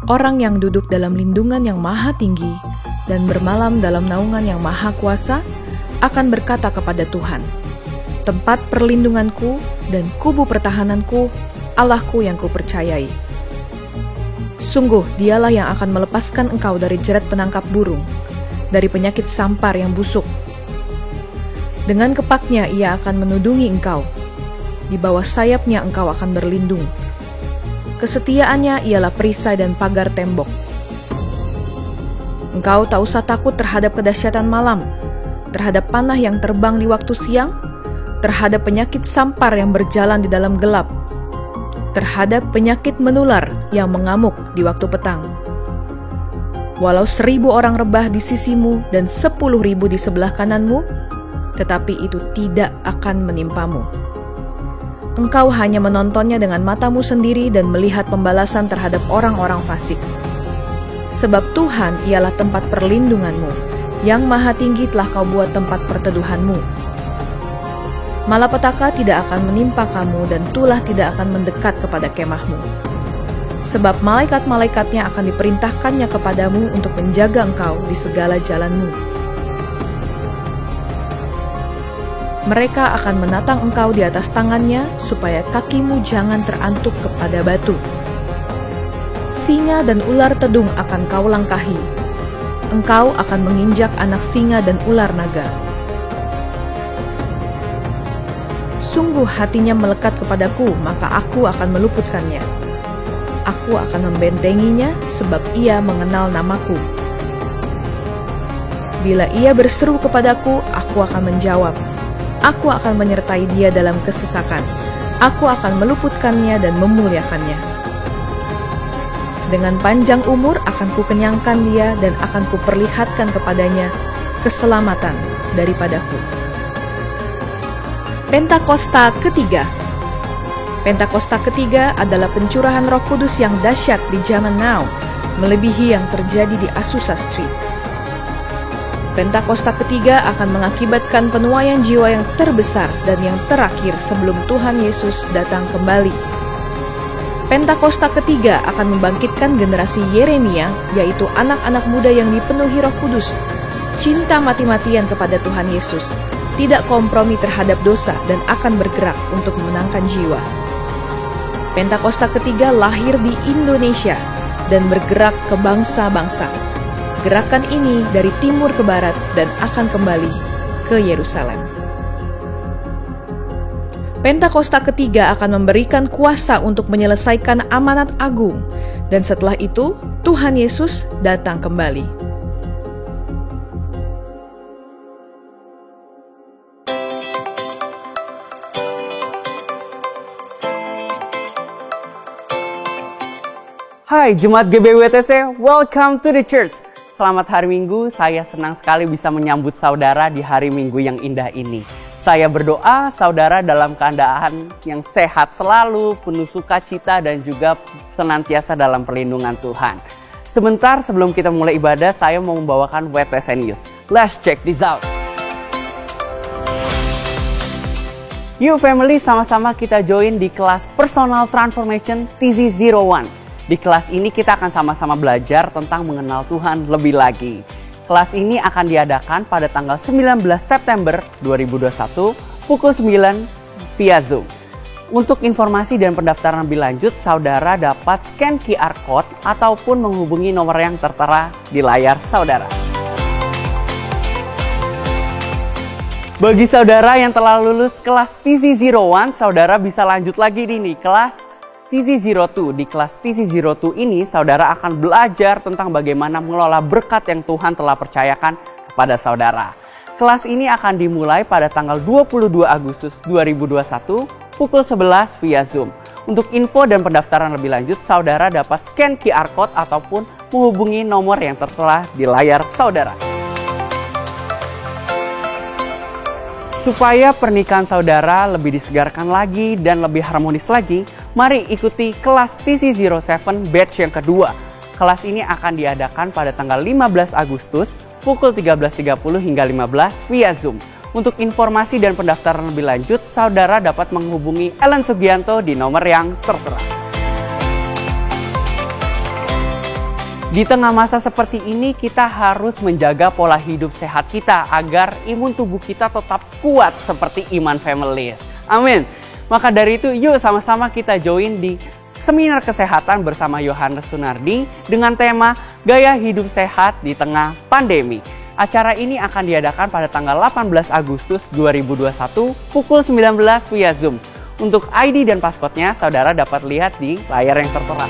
Orang yang duduk dalam lindungan yang maha tinggi dan bermalam dalam naungan yang maha kuasa akan berkata kepada Tuhan, "Tempat perlindunganku dan kubu pertahananku, Allahku yang kupercayai." Sungguh dialah yang akan melepaskan engkau dari jerat penangkap burung, dari penyakit sampar yang busuk. Dengan kepaknya ia akan menudungi engkau, di bawah sayapnya engkau akan berlindung. Kesetiaannya ialah perisai dan pagar tembok. Engkau tak usah takut terhadap kedahsyatan malam, terhadap panah yang terbang di waktu siang, terhadap penyakit sampar yang berjalan di dalam gelap, terhadap penyakit menular yang mengamuk di waktu petang. Walau 1.000 orang rebah di sisimu dan 10.000 di sebelah kananmu, tetapi itu tidak akan menimpamu. Engkau hanya menontonnya dengan matamu sendiri dan melihat pembalasan terhadap orang-orang fasik. Sebab Tuhan ialah tempat perlindunganmu, yang maha tinggi telah kau buat tempat perteduhanmu. Malapetaka tidak akan menimpa kamu dan tulah tidak akan mendekat kepada kemahmu. Sebab malaikat-malaikatnya akan diperintahkannya kepadamu untuk menjaga engkau di segala jalanmu. Mereka akan menatang engkau di atas tangannya, supaya kakimu jangan terantuk kepada batu. Singa dan ular tedung akan kau langkahi. Engkau akan menginjak anak singa dan ular naga. Sungguh hatinya melekat kepadaku, maka aku akan meluputkannya. Aku akan membentenginya, sebab ia mengenal namaku. Bila ia berseru kepadaku, aku akan menjawab. Aku akan menyertai dia dalam kesesakan. Aku akan meluputkannya dan memuliakannya. Dengan panjang umur akan kukenyangkan dia dan akan kuperlihatkan kepadanya keselamatan daripadaku. Pentakosta ketiga. Pentakosta ketiga adalah pencurahan Roh Kudus yang dahsyat di zaman now, melebihi yang terjadi di Azusa Street. Pentakosta ketiga akan mengakibatkan penuaian jiwa yang terbesar dan yang terakhir sebelum Tuhan Yesus datang kembali. Pentakosta ketiga akan membangkitkan generasi Yeremia, yaitu anak-anak muda yang dipenuhi Roh Kudus, cinta mati-matian kepada Tuhan Yesus, tidak kompromi terhadap dosa dan akan bergerak untuk memenangkan jiwa. Pentakosta ketiga lahir di Indonesia dan bergerak ke bangsa-bangsa. Gerakan ini dari timur ke barat dan akan kembali ke Yerusalem. Pentakosta ketiga akan memberikan kuasa untuk menyelesaikan amanat agung, dan setelah itu Tuhan Yesus datang kembali. Hai Jemaat GBWTC, welcome to the church. Selamat hari Minggu, saya senang sekali bisa menyambut saudara di hari Minggu yang indah ini. Saya berdoa saudara dalam keadaan yang sehat selalu, penuh sukacita dan juga senantiasa dalam perlindungan Tuhan. Sebentar sebelum kita mulai ibadah, saya mau membawakan WTC News. Let's check this out. Yuk family, sama-sama kita join di kelas Personal Transformation TZ01. Di kelas ini kita akan sama-sama belajar tentang mengenal Tuhan lebih lagi. Kelas ini akan diadakan pada tanggal 19 September 2021 pukul 9 via Zoom. Untuk informasi dan pendaftaran lebih lanjut, saudara dapat scan QR Code ataupun menghubungi nomor yang tertera di layar saudara. Bagi saudara yang telah lulus kelas TZ01, saudara bisa lanjut lagi nih kelas TZ02. Di kelas TZ02 ini saudara akan belajar tentang bagaimana mengelola berkat yang Tuhan telah percayakan kepada saudara. Kelas ini akan dimulai pada tanggal 22 Agustus 2021 pukul 11 via Zoom. Untuk info dan pendaftaran lebih lanjut, saudara dapat scan QR Code ataupun menghubungi nomor yang tertera di layar saudara. Supaya pernikahan saudara lebih disegarkan lagi dan lebih harmonis lagi, mari ikuti kelas TZ07 batch yang kedua. Kelas ini akan diadakan pada tanggal 15 Agustus pukul 13.30 hingga 15 via Zoom. Untuk informasi dan pendaftaran lebih lanjut, saudara dapat menghubungi Ellen Sugianto di nomor yang tertera. Di tengah masa seperti ini, kita harus menjaga pola hidup sehat kita agar imun tubuh kita tetap kuat seperti Iman Families. Amin. Maka dari itu, yuk sama-sama kita join di seminar kesehatan bersama Yohanes Sunardi dengan tema Gaya Hidup Sehat di Tengah Pandemi. Acara ini akan diadakan pada tanggal 18 Agustus 2021 pukul 19 via Zoom. Untuk ID dan paskotnya, saudara dapat lihat di layar yang tertera.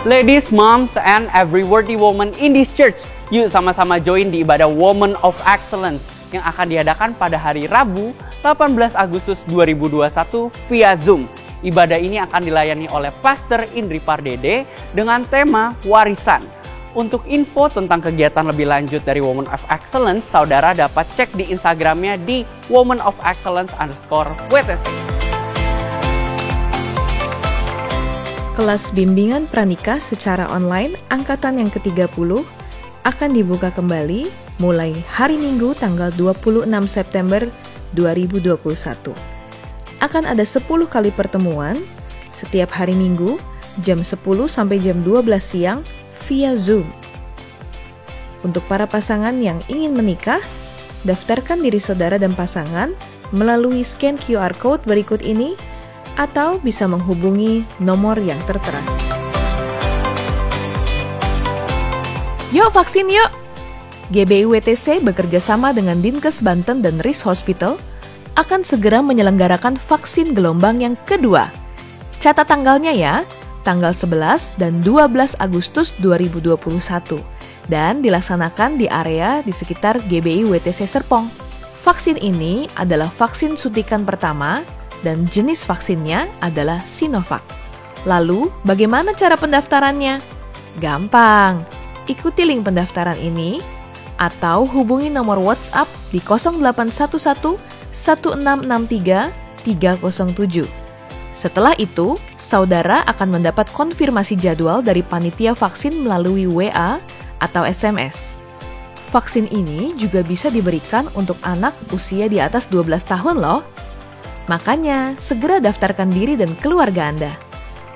Ladies, moms, and every worthy woman in this church, yuk sama-sama join di ibadah Women of Excellence yang akan diadakan pada hari Rabu 18 Agustus 2021 via Zoom. Ibadah ini akan dilayani oleh Pastor Indri Pardede dengan tema warisan. Untuk info tentang kegiatan lebih lanjut dari Women of Excellence, saudara dapat cek di Instagramnya di womenofexcellence_WTC. Kelas bimbingan pranikah secara online angkatan yang ke-30 akan dibuka kembali mulai hari Minggu tanggal 26 September 2021. Akan ada 10 kali pertemuan setiap hari Minggu jam 10 sampai jam 12 siang via Zoom. Untuk para pasangan yang ingin menikah, daftarkan diri saudara dan pasangan melalui scan QR Code berikut ini atau bisa menghubungi nomor yang tertera. Yuk vaksin yuk! GBI WTC bekerja sama dengan Dinkes Banten dan RIS Hospital akan segera menyelenggarakan vaksin gelombang yang kedua. Catat tanggalnya ya, tanggal 11 dan 12 Agustus 2021 dan dilaksanakan di area di sekitar GBI WTC Serpong. Vaksin ini adalah vaksin suntikan pertama dan jenis vaksinnya adalah Sinovac. Lalu, bagaimana cara pendaftarannya? Gampang, ikuti link pendaftaran ini atau hubungi nomor WhatsApp di 0811 1663 307. Setelah itu, saudara akan mendapat konfirmasi jadwal dari panitia vaksin melalui WA atau SMS. Vaksin ini juga bisa diberikan untuk anak usia di atas 12 tahun loh. Makanya, segera daftarkan diri dan keluarga Anda.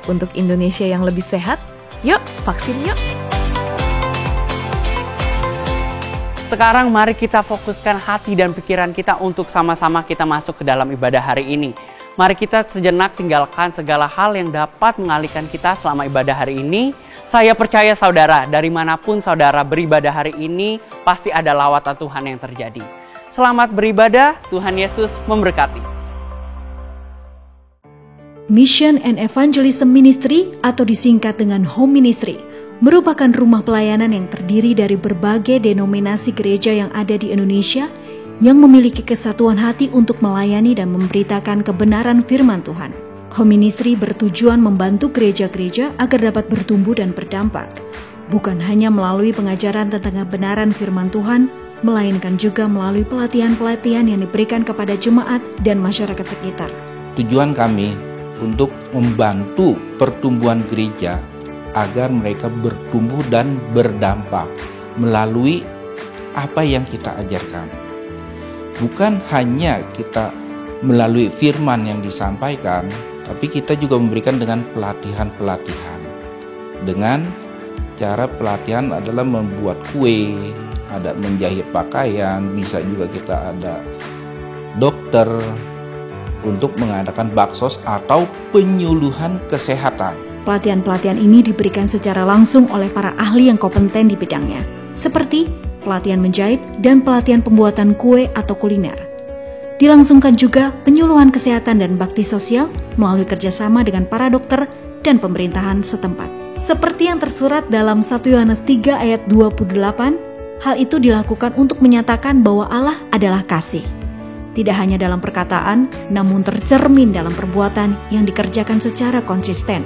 Untuk Indonesia yang lebih sehat, yuk vaksin yuk! Sekarang mari kita fokuskan hati dan pikiran kita untuk sama-sama kita masuk ke dalam ibadah hari ini. Mari kita sejenak tinggalkan segala hal yang dapat mengalihkan kita selama ibadah hari ini. Saya percaya saudara, dari manapun saudara beribadah hari ini, pasti ada lawatan Tuhan yang terjadi. Selamat beribadah, Tuhan Yesus memberkati. Mission and Evangelism Ministry atau disingkat dengan Home Ministry merupakan rumah pelayanan yang terdiri dari berbagai denominasi gereja yang ada di Indonesia yang memiliki kesatuan hati untuk melayani dan memberitakan kebenaran firman Tuhan. Home Ministry bertujuan membantu gereja-gereja agar dapat bertumbuh dan berdampak, bukan hanya melalui pengajaran tentang kebenaran firman Tuhan, melainkan juga melalui pelatihan-pelatihan yang diberikan kepada jemaat dan masyarakat sekitar. Tujuan kami untuk membantu pertumbuhan gereja agar mereka bertumbuh dan berdampak melalui apa yang kita ajarkan. Bukan hanya kita melalui firman yang disampaikan, tapi kita juga memberikan dengan pelatihan-pelatihan. Dengan cara pelatihan adalah membuat kue, ada menjahit pakaian, bisa juga kita ada dokter, untuk mengadakan baksos atau penyuluhan kesehatan. Pelatihan-pelatihan ini diberikan secara langsung oleh para ahli yang kompeten di bidangnya, seperti pelatihan menjahit dan pelatihan pembuatan kue atau kuliner. Dilangsungkan juga penyuluhan kesehatan dan bakti sosial melalui kerjasama dengan para dokter dan pemerintahan setempat. Seperti yang tersurat dalam 1 Yohanes 3 ayat 28, hal itu dilakukan untuk menyatakan bahwa Allah adalah kasih. Tidak hanya dalam perkataan, namun tercermin dalam perbuatan yang dikerjakan secara konsisten.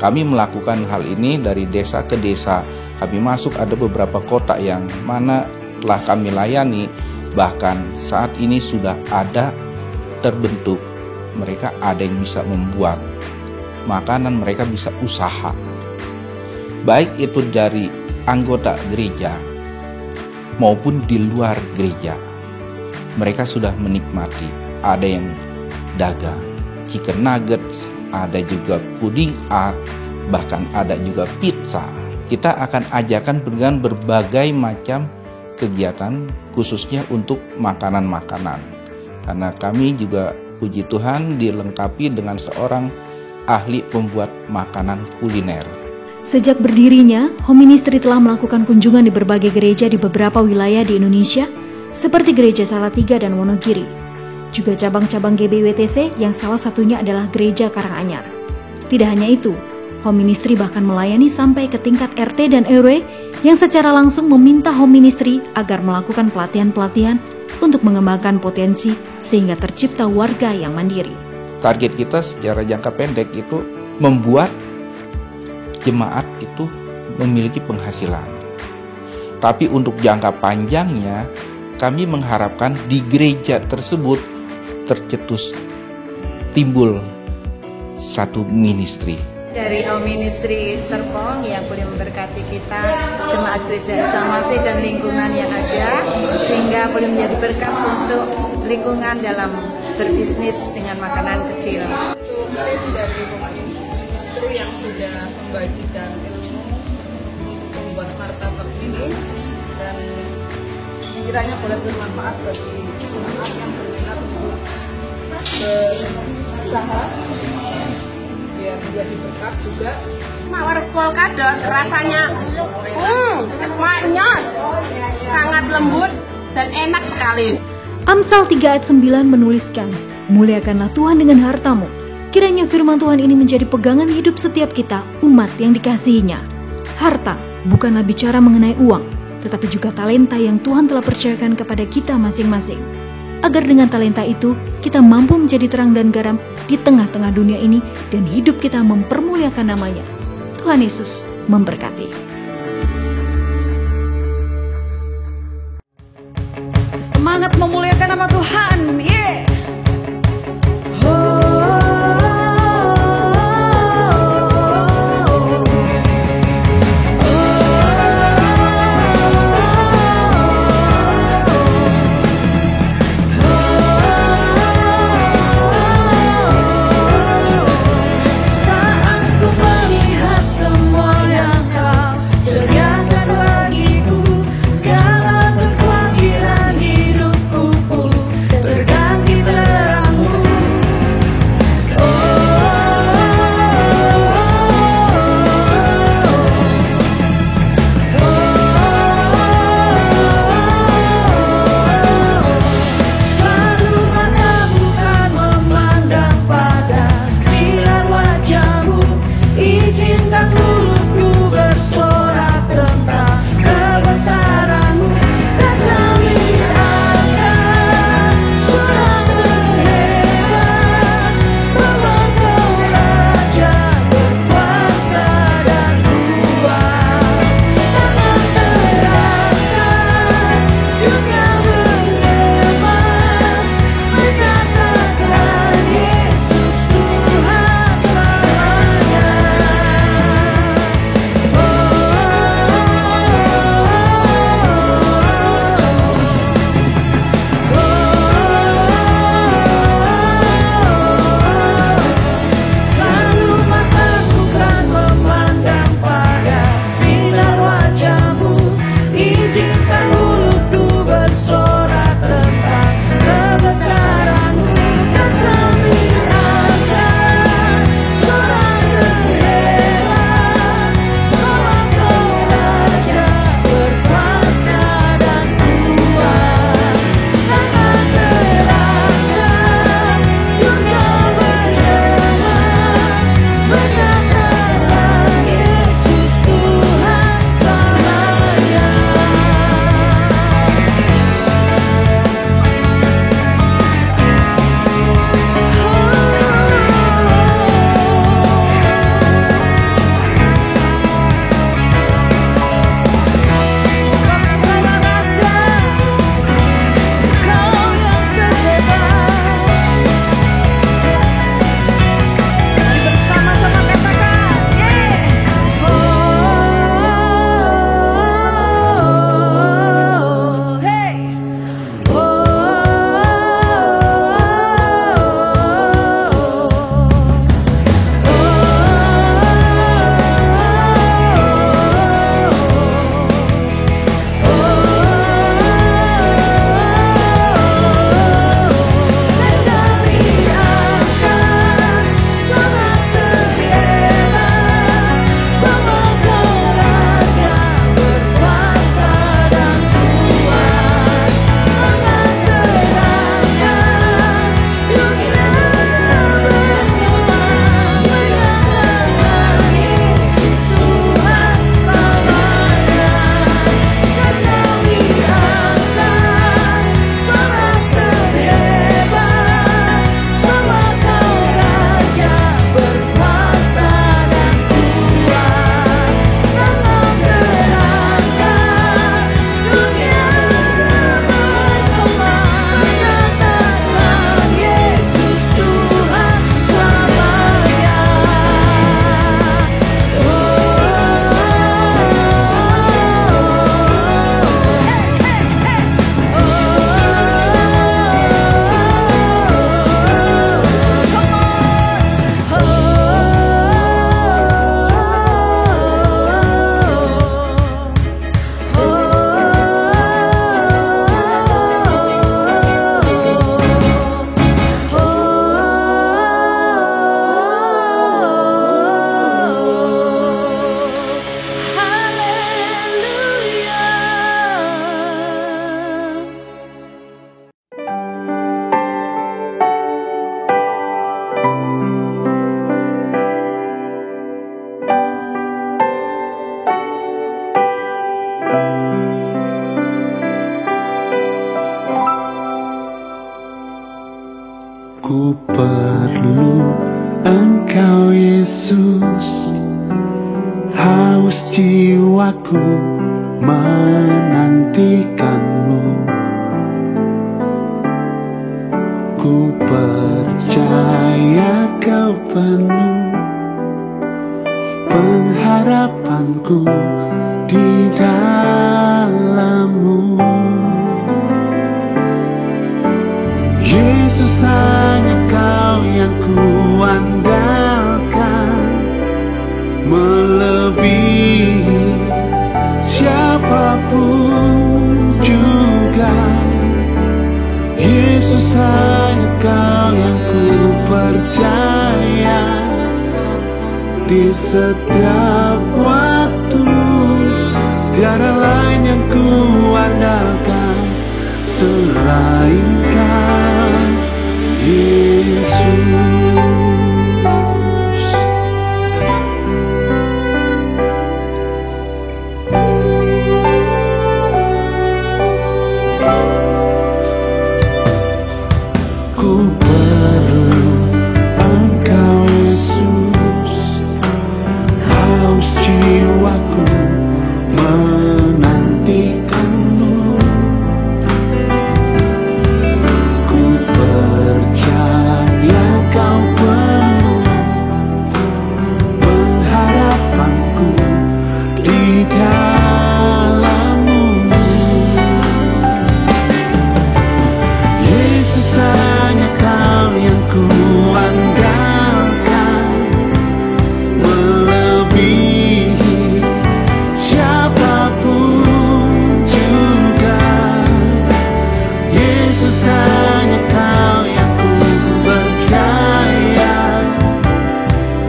Kami melakukan hal ini dari desa ke desa. Kami masuk ada beberapa kota yang mana telah kami layani. Bahkan saat ini sudah ada terbentuk. Mereka ada yang bisa membuat makanan, mereka bisa usaha. Baik itu dari anggota gereja maupun di luar gereja. Mereka sudah menikmati. Ada yang dagang chicken nuggets, ada juga puding art, bahkan ada juga pizza. Kita akan ajarkan dengan berbagai macam kegiatan khususnya untuk makanan-makanan. Karena kami juga puji Tuhan dilengkapi dengan seorang ahli pembuat makanan kuliner. Sejak berdirinya, Home Ministry telah melakukan kunjungan di berbagai gereja di beberapa wilayah di Indonesia, seperti Gereja Salatiga dan Wonogiri. Juga cabang-cabang GBWTC yang salah satunya adalah Gereja Karanganyar. Tidak hanya itu, Home Ministry bahkan melayani sampai ke tingkat RT dan RW yang secara langsung meminta Home Ministry agar melakukan pelatihan-pelatihan untuk mengembangkan potensi sehingga tercipta warga yang mandiri. Target kita secara jangka pendek itu membuat jemaat itu memiliki penghasilan. Tapi untuk jangka panjangnya, kami mengharapkan di gereja tersebut tercetus timbul satu ministry. Dari Home Ministry Serpong yang boleh memberkati kita, jemaat gereja Isa Masih dan lingkungan yang ada, sehingga boleh menjadi berkat untuk lingkungan dalam berbisnis dengan makanan kecil. Untuk tim dari Home Ministry yang sudah membagikan ilmu untuk membuat martabak ini, dan kiranya boleh bermanfaat bagi jemaat yang berminat untuk berusaha biar menjadi berkat juga. Mawar polkadot rasanya maknyos, sangat lembut dan enak sekali. Amsal 3 ayat 9 menuliskan, "Muliakanlah Tuhan dengan hartamu." Kiranya firman Tuhan ini menjadi pegangan hidup setiap kita, umat yang dikasihinya. Harta bukanlah bicara mengenai uang, tetapi juga talenta yang Tuhan telah percayakan kepada kita masing-masing. Agar dengan talenta itu, kita mampu menjadi terang dan garam di tengah-tengah dunia ini dan hidup kita mempermuliakan namanya. Tuhan Yesus memberkati. Semangat memuliakan nama Tuhan. Yeah. Segala kekhawatiran hidupku tergantung Yesus, haus jiwaku menantikanmu. Ku percaya kau penuh pengharapanku di dalam-Mu. Yesus, hanya Kau yang kuandalkan, melebihi siapapun juga. Yesus, hanya Kau yang ku percaya di setiap waktu. Tiada lain yang ku andalkan selain Kau, Yesus. Ku perlu Engkau, Yesus, haus jiwaku menantikanmu. Ku percaya Kau penuh pengharapanku di dalam-Mu. Yesus, hanya Kau yang kuandalkan, melebihi siapapun juga. Yesus, hanya Kau yang ku percaya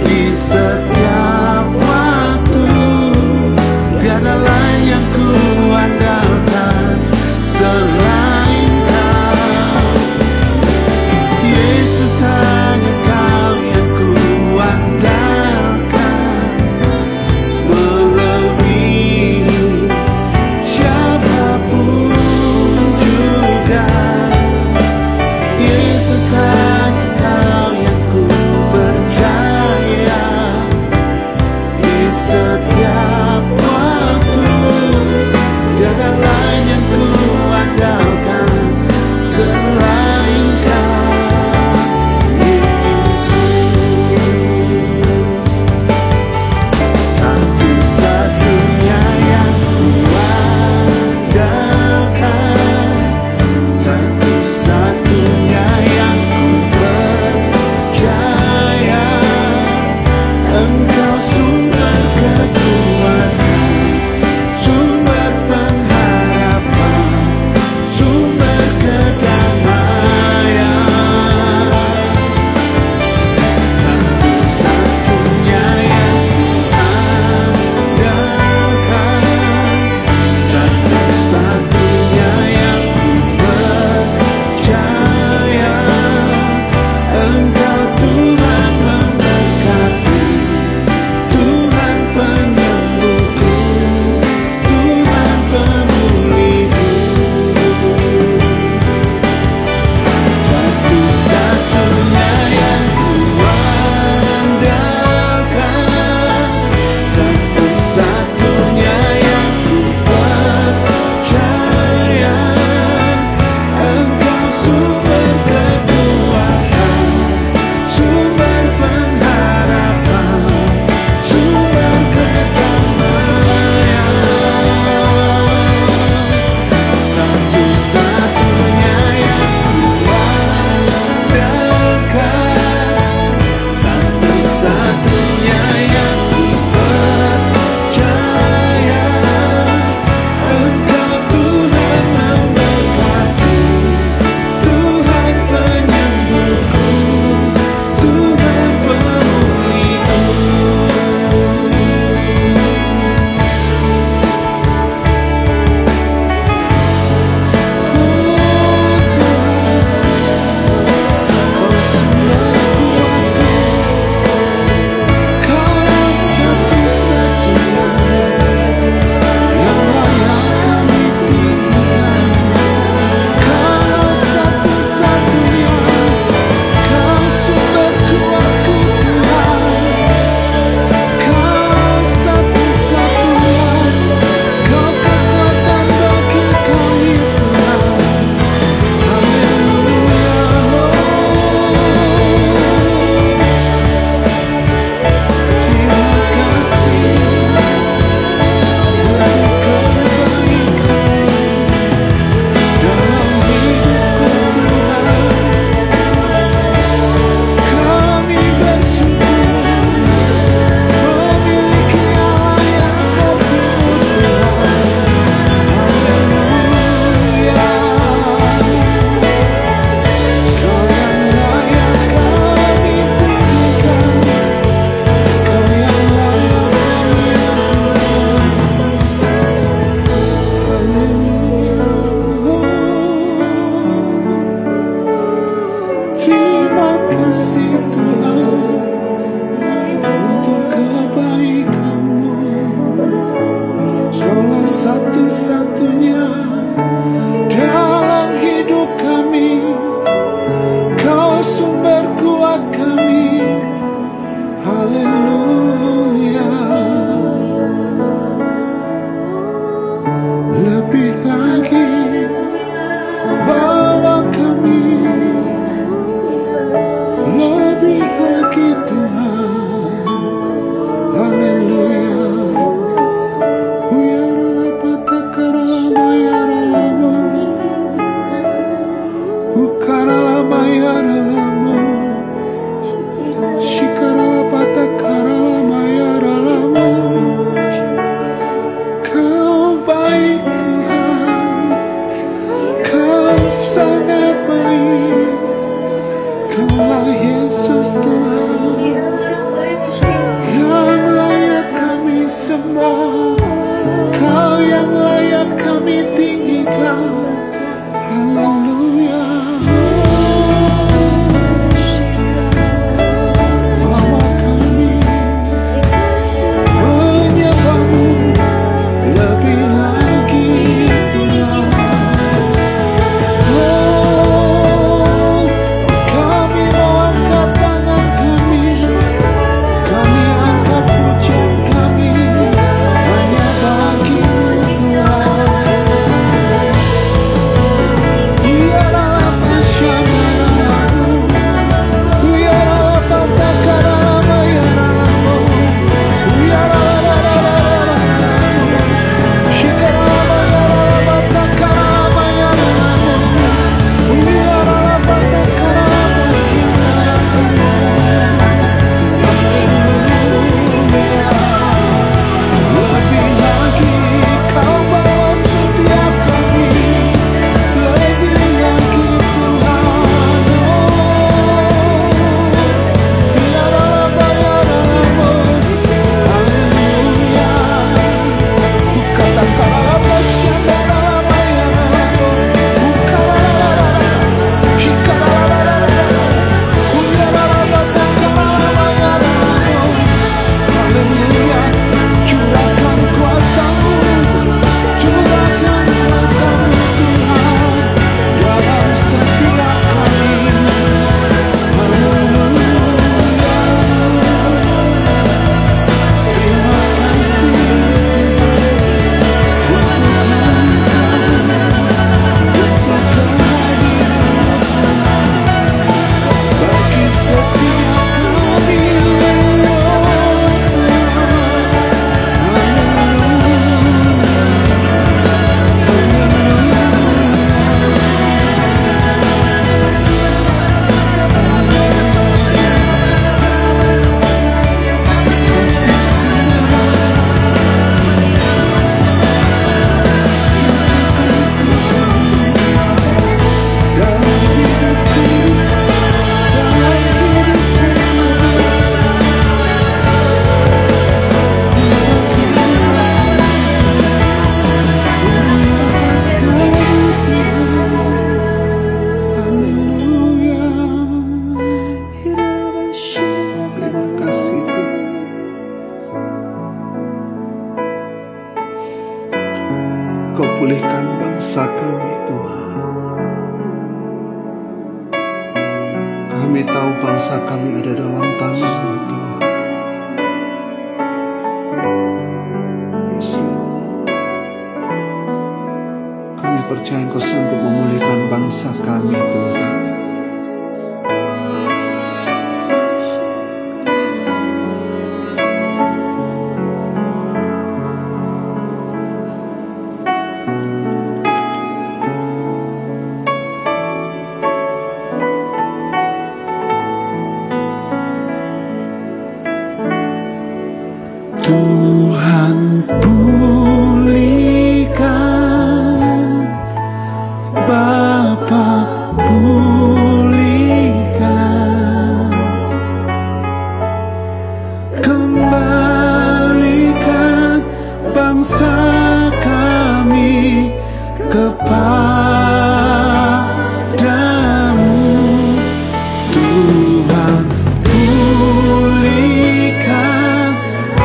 di setiap waktu. Tiada lain yang ku andalkan selain Kau. Yesus, hanya Kau yang ku andalkan, melebihi siapapun juga. Yesus, hanya Kau yang ku percaya di setiap waktu. Tiada lain yang ku andalkan selain Kau, Yesus. Satu-satunya yang ku andalkan, satu-satunya yang ku percaya. Engkau sumber kekuatan, sumber pengharapan, sumber kedamaian. Satu-satunya yang ku andalkan, satu-satunya yang ku percaya. Engkau Tuhan memberkati bangsa kami, Tuhan. Kami tahu bangsa kami ada dalam tangan-Mu, Tuhan. Yes, Lord. Kami percaya Engkau sanggup memulihkan bangsa kami, Tuhan. Tuhan pulihkan, Bapa pulihkan, kembalikan bangsa kami kepadamu. Tuhan pulihkan,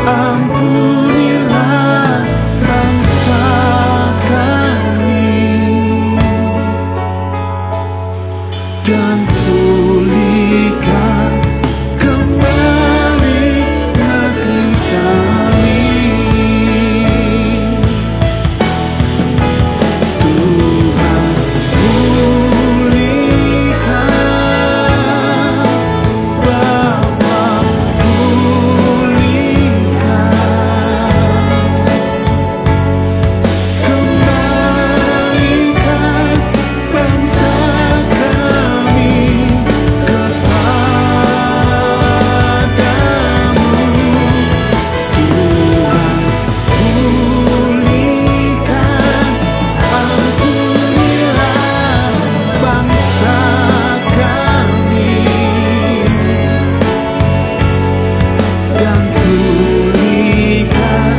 ampunilah bangsa kami, dan pulihkan kembali negeri kami. Tuhan pulihkan, Bapa pulihkan, kembalikan bangsa kami kepadamu. Tuhan pulihkan, ampunilah bangsa kami, dan pulihkan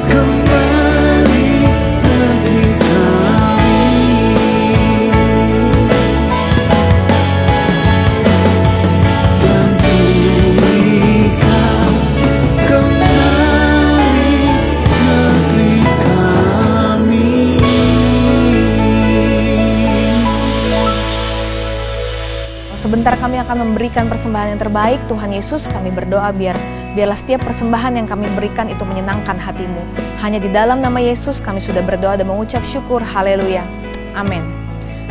kembali negeri kami, dan pulihkan kembali negeri kami, dan pulihkan kembali negeri kami. Sebentar kami akan memberikan persembahan yang terbaik. Tuhan Yesus, kami berdoa biarlah setiap persembahan yang kami berikan itu menyenangkan hati-Mu. Hanya di dalam nama Yesus kami sudah berdoa dan mengucap syukur. Haleluya. Amin.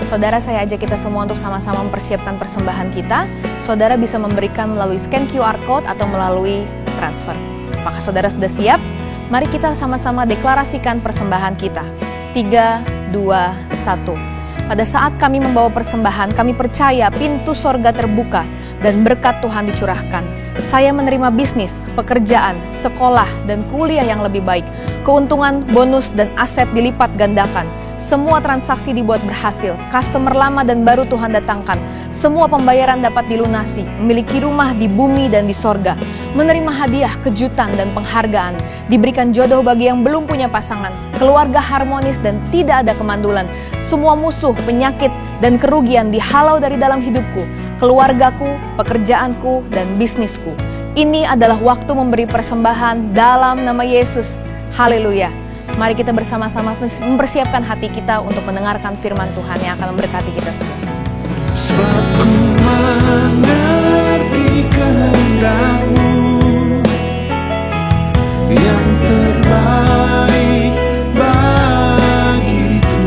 Saudara, saya ajak kita semua untuk sama-sama mempersiapkan persembahan kita. Saudara bisa memberikan melalui scan QR Code atau melalui transfer. Apakah saudara sudah siap? Mari kita sama-sama deklarasikan persembahan kita. 3, 2, 1. Pada saat kami membawa persembahan, kami percaya pintu sorga terbuka dan berkat Tuhan dicurahkan. Saya menerima bisnis, pekerjaan, sekolah, dan kuliah yang lebih baik. Keuntungan, bonus, dan aset dilipat gandakan. Semua transaksi dibuat berhasil. Customer lama dan baru Tuhan datangkan. Semua pembayaran dapat dilunasi. Memiliki rumah di bumi dan di sorga. Menerima hadiah, kejutan, dan penghargaan. Diberikan jodoh bagi yang belum punya pasangan. Keluarga harmonis dan tidak ada kemandulan. Semua musuh, penyakit, dan kerugian dihalau dari dalam hidupku, keluargaku, pekerjaanku, dan bisnisku. Ini adalah waktu memberi persembahan dalam nama Yesus. Haleluya. Mari kita bersama-sama mempersiapkan hati kita untuk mendengarkan firman Tuhan yang akan memberkati kita semua. Sebab ku mengerti kehendak-Mu yang terbaik bagiku.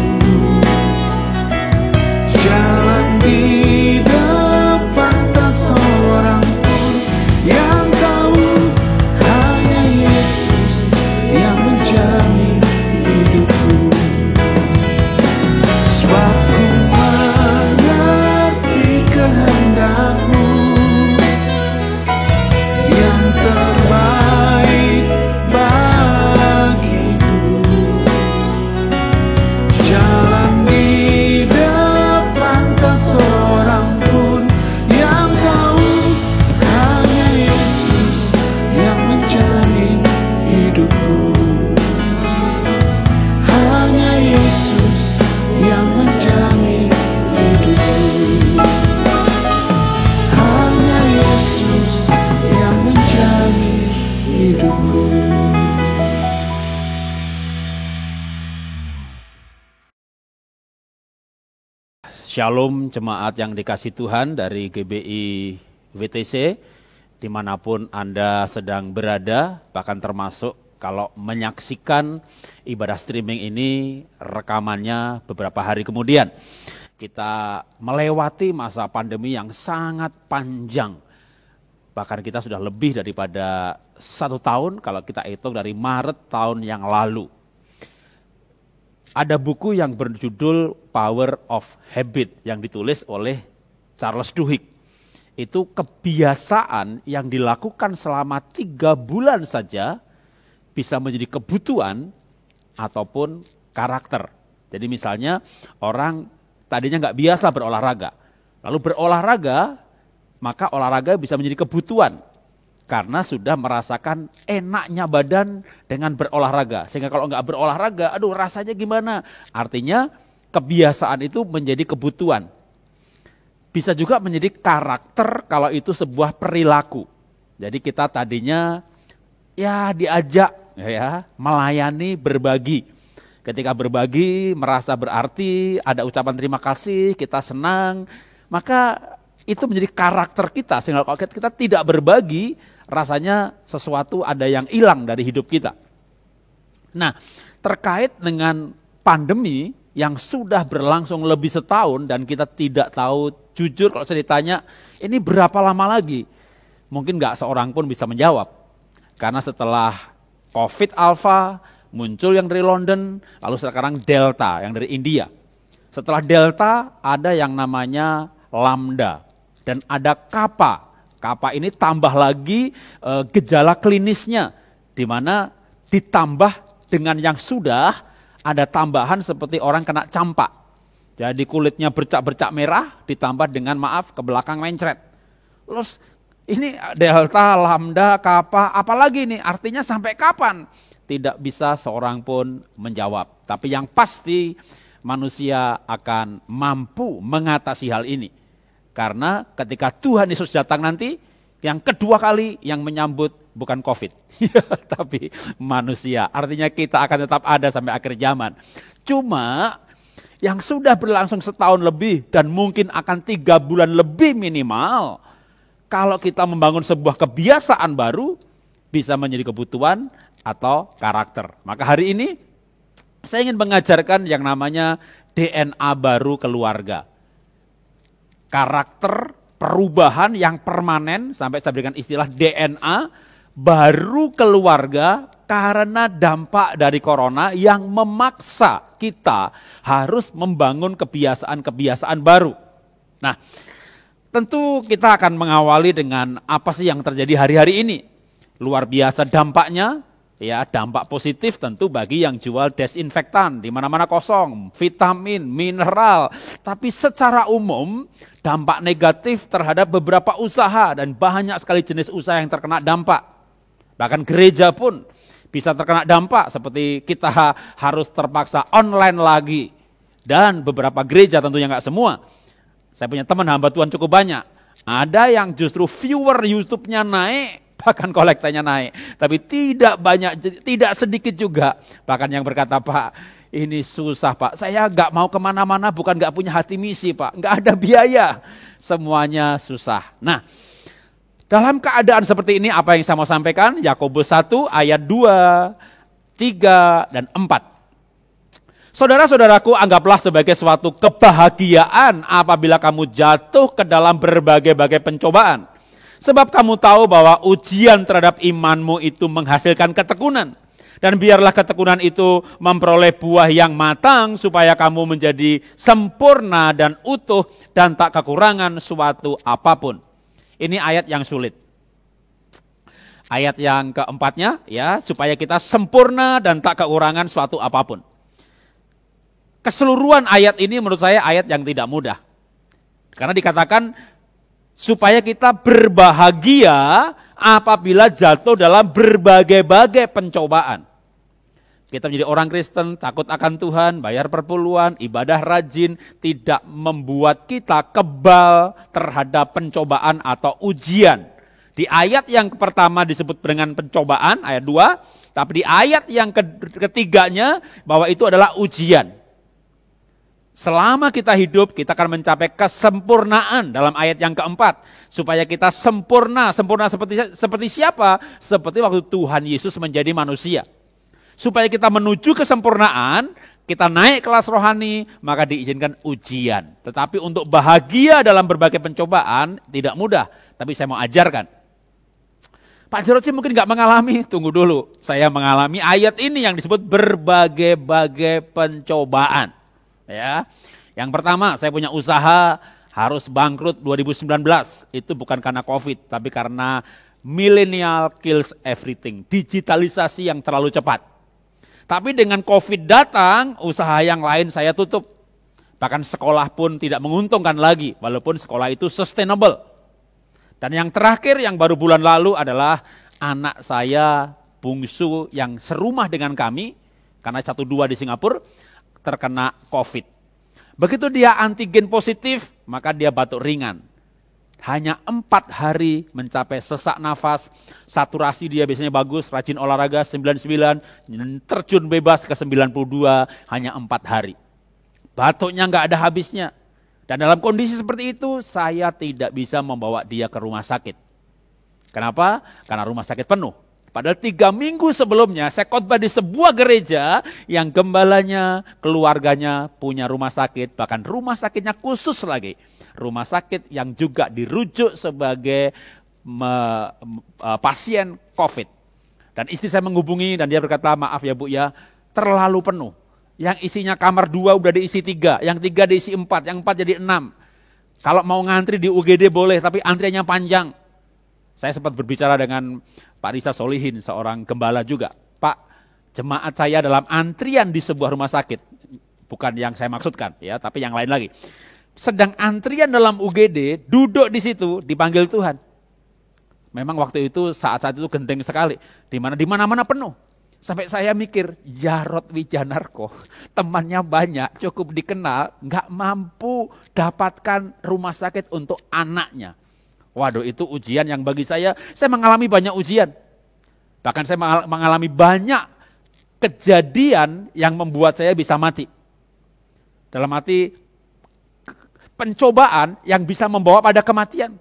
Jalan di depan tak seorang pun yang tahu, hanya Yesus yang menjamin hidupku. Sebab ku mengerti kehendak-Mu Shalom jemaat yang dikasih Tuhan dari GBI WTC, dimanapun Anda sedang berada, bahkan termasuk kalau menyaksikan ibadah streaming ini rekamannya beberapa hari kemudian. Kita melewati masa pandemi yang sangat panjang, bahkan kita sudah lebih daripada 1 tahun kalau kita hitung dari Maret tahun yang lalu. Ada buku yang berjudul Power of Habit yang ditulis oleh Charles Duhigg. Itu kebiasaan yang dilakukan selama 3 bulan saja bisa menjadi kebutuhan ataupun karakter. Jadi misalnya orang tadinya nggak biasa berolahraga, lalu berolahraga, maka olahraga bisa menjadi kebutuhan. Karena sudah merasakan enaknya badan dengan berolahraga. Sehingga kalau nggak berolahraga, aduh rasanya gimana? Artinya kebiasaan itu menjadi kebutuhan. Bisa juga menjadi karakter kalau itu sebuah perilaku. Jadi kita tadinya ya diajak ya melayani, berbagi. Ketika berbagi merasa berarti, ada ucapan terima kasih, kita senang. Maka itu menjadi karakter kita. Sehingga kalau kita tidak berbagi, rasanya sesuatu ada yang hilang dari hidup kita. Nah, terkait dengan pandemi yang sudah berlangsung lebih setahun dan kita tidak tahu, jujur kalau saya ditanya, ini berapa lama lagi? Mungkin gak seorang pun bisa menjawab. Karena setelah COVID Alpha, muncul yang dari London, lalu sekarang Delta yang dari India. Setelah Delta ada yang namanya Lambda dan ada Kappa. Kappa ini tambah lagi gejala klinisnya, di mana ditambah dengan yang sudah ada tambahan seperti orang kena campak. Jadi kulitnya bercak-bercak merah ditambah dengan maaf ke belakang mencret. Terus ini Delta, Lambda, Kappa, apalagi ini artinya sampai kapan? Tidak bisa seorang pun menjawab. Tapi yang pasti manusia akan mampu mengatasi hal ini. Karena ketika Tuhan Yesus datang nanti, yang kedua kali yang menyambut bukan COVID, tapi manusia. Artinya kita akan tetap ada sampai akhir zaman. Cuma yang sudah berlangsung setahun lebih dan mungkin akan 3 bulan lebih minimal, kalau kita membangun sebuah kebiasaan baru, bisa menjadi kebutuhan atau karakter. Maka hari ini saya ingin mengajarkan yang namanya DNA baru keluarga. Karakter perubahan yang permanen, sampai saya berikan istilah DNA baru keluarga karena dampak dari corona yang memaksa kita harus membangun kebiasaan-kebiasaan baru. Nah, tentu kita akan mengawali dengan apa sih yang terjadi hari-hari ini. Luar biasa dampaknya. Ya, dampak positif tentu bagi yang jual desinfektan, di mana-mana kosong, vitamin, mineral. Tapi secara umum dampak negatif terhadap beberapa usaha dan banyak sekali jenis usaha yang terkena dampak. Bahkan gereja pun bisa terkena dampak seperti kita harus terpaksa online lagi. Dan beberapa gereja tentunya nggak semua. Saya punya teman hamba Tuhan cukup banyak. Ada yang justru viewer YouTube-nya naik, bahkan kolektanya naik, tapi tidak banyak, tidak sedikit juga. Bahkan yang berkata, Pak, ini susah Pak, saya gak mau kemana-mana, bukan gak punya hati misi Pak, gak ada biaya, semuanya susah. Nah, dalam keadaan seperti ini apa yang saya mau sampaikan? Yakobus 1 ayat 2, 3, dan 4. Saudara-saudaraku, anggaplah sebagai suatu kebahagiaan apabila kamu jatuh ke dalam berbagai-bagai pencobaan. Sebab kamu tahu bahwa ujian terhadap imanmu itu menghasilkan ketekunan. Dan biarlah ketekunan itu memperoleh buah yang matang supaya kamu menjadi sempurna dan utuh dan tak kekurangan suatu apapun. Ini ayat yang sulit. Ayat yang keempatnya ya, supaya kita sempurna dan tak kekurangan suatu apapun. Keseluruhan ayat ini menurut saya ayat yang tidak mudah. Karena dikatakan supaya kita berbahagia apabila jatuh dalam berbagai-bagai pencobaan. Kita menjadi orang Kristen, takut akan Tuhan, bayar perpuluhan, ibadah rajin, tidak membuat kita kebal terhadap pencobaan atau ujian. Di ayat yang pertama disebut dengan pencobaan, ayat 2, tapi di ayat yang ketiganya bahwa itu adalah ujian. Selama kita hidup, kita akan mencapai kesempurnaan dalam ayat yang keempat. Supaya kita sempurna seperti siapa? Seperti waktu Tuhan Yesus menjadi manusia. Supaya kita menuju kesempurnaan, kita naik kelas rohani, maka diizinkan ujian. Tetapi untuk bahagia dalam berbagai pencobaan, tidak mudah. Tapi saya mau ajarkan. Pak Jarod sih mungkin nggak mengalami, tunggu dulu. Saya mengalami ayat ini yang disebut berbagai-bagai pencobaan. Ya, yang pertama saya punya usaha harus bangkrut 2019. Itu bukan karena COVID, tapi karena millennial kills everything. Digitalisasi yang terlalu cepat. Tapi dengan COVID datang, usaha yang lain saya tutup. Bahkan sekolah pun tidak menguntungkan lagi, walaupun sekolah itu sustainable. Dan yang terakhir yang baru bulan lalu adalah anak saya bungsu yang serumah dengan kami, karena 1-2 di Singapura, terkena COVID. Begitu dia antigen positif, maka dia batuk ringan. Hanya 4 hari mencapai sesak nafas, saturasi dia biasanya bagus, rajin olahraga 99, terjun bebas ke 92, hanya 4 hari. Batuknya nggak ada habisnya. Dan dalam kondisi seperti itu, saya tidak bisa membawa dia ke rumah sakit. Kenapa? Karena rumah sakit penuh. Padahal 3 minggu sebelumnya saya khotbah di sebuah gereja yang gembalanya, keluarganya punya rumah sakit, bahkan rumah sakitnya khusus lagi. Rumah sakit yang juga dirujuk sebagai pasien COVID. Dan istri saya menghubungi dan dia berkata, maaf ya Bu ya, terlalu penuh. Yang isinya kamar 2 udah diisi 3, yang 3 diisi 4, yang 4 jadi 6. Kalau mau ngantri di UGD boleh, tapi antriannya panjang. Saya sempat berbicara dengan Pak Risa Solihin, seorang gembala juga. Pak, jemaat saya dalam antrian di sebuah rumah sakit. Bukan yang saya maksudkan, ya, tapi yang lain lagi. Sedang antrian dalam UGD, duduk di situ, dipanggil Tuhan. Memang waktu itu, saat-saat itu genting sekali. Di mana-mana penuh. Sampai saya mikir, Jarod Wijanarko, temannya banyak, cukup dikenal, nggak mampu dapatkan rumah sakit untuk anaknya. Waduh, itu ujian yang bagi saya mengalami banyak ujian. Bahkan saya mengalami banyak kejadian yang membuat saya bisa mati. Dalam arti pencobaan yang bisa membawa pada kematian.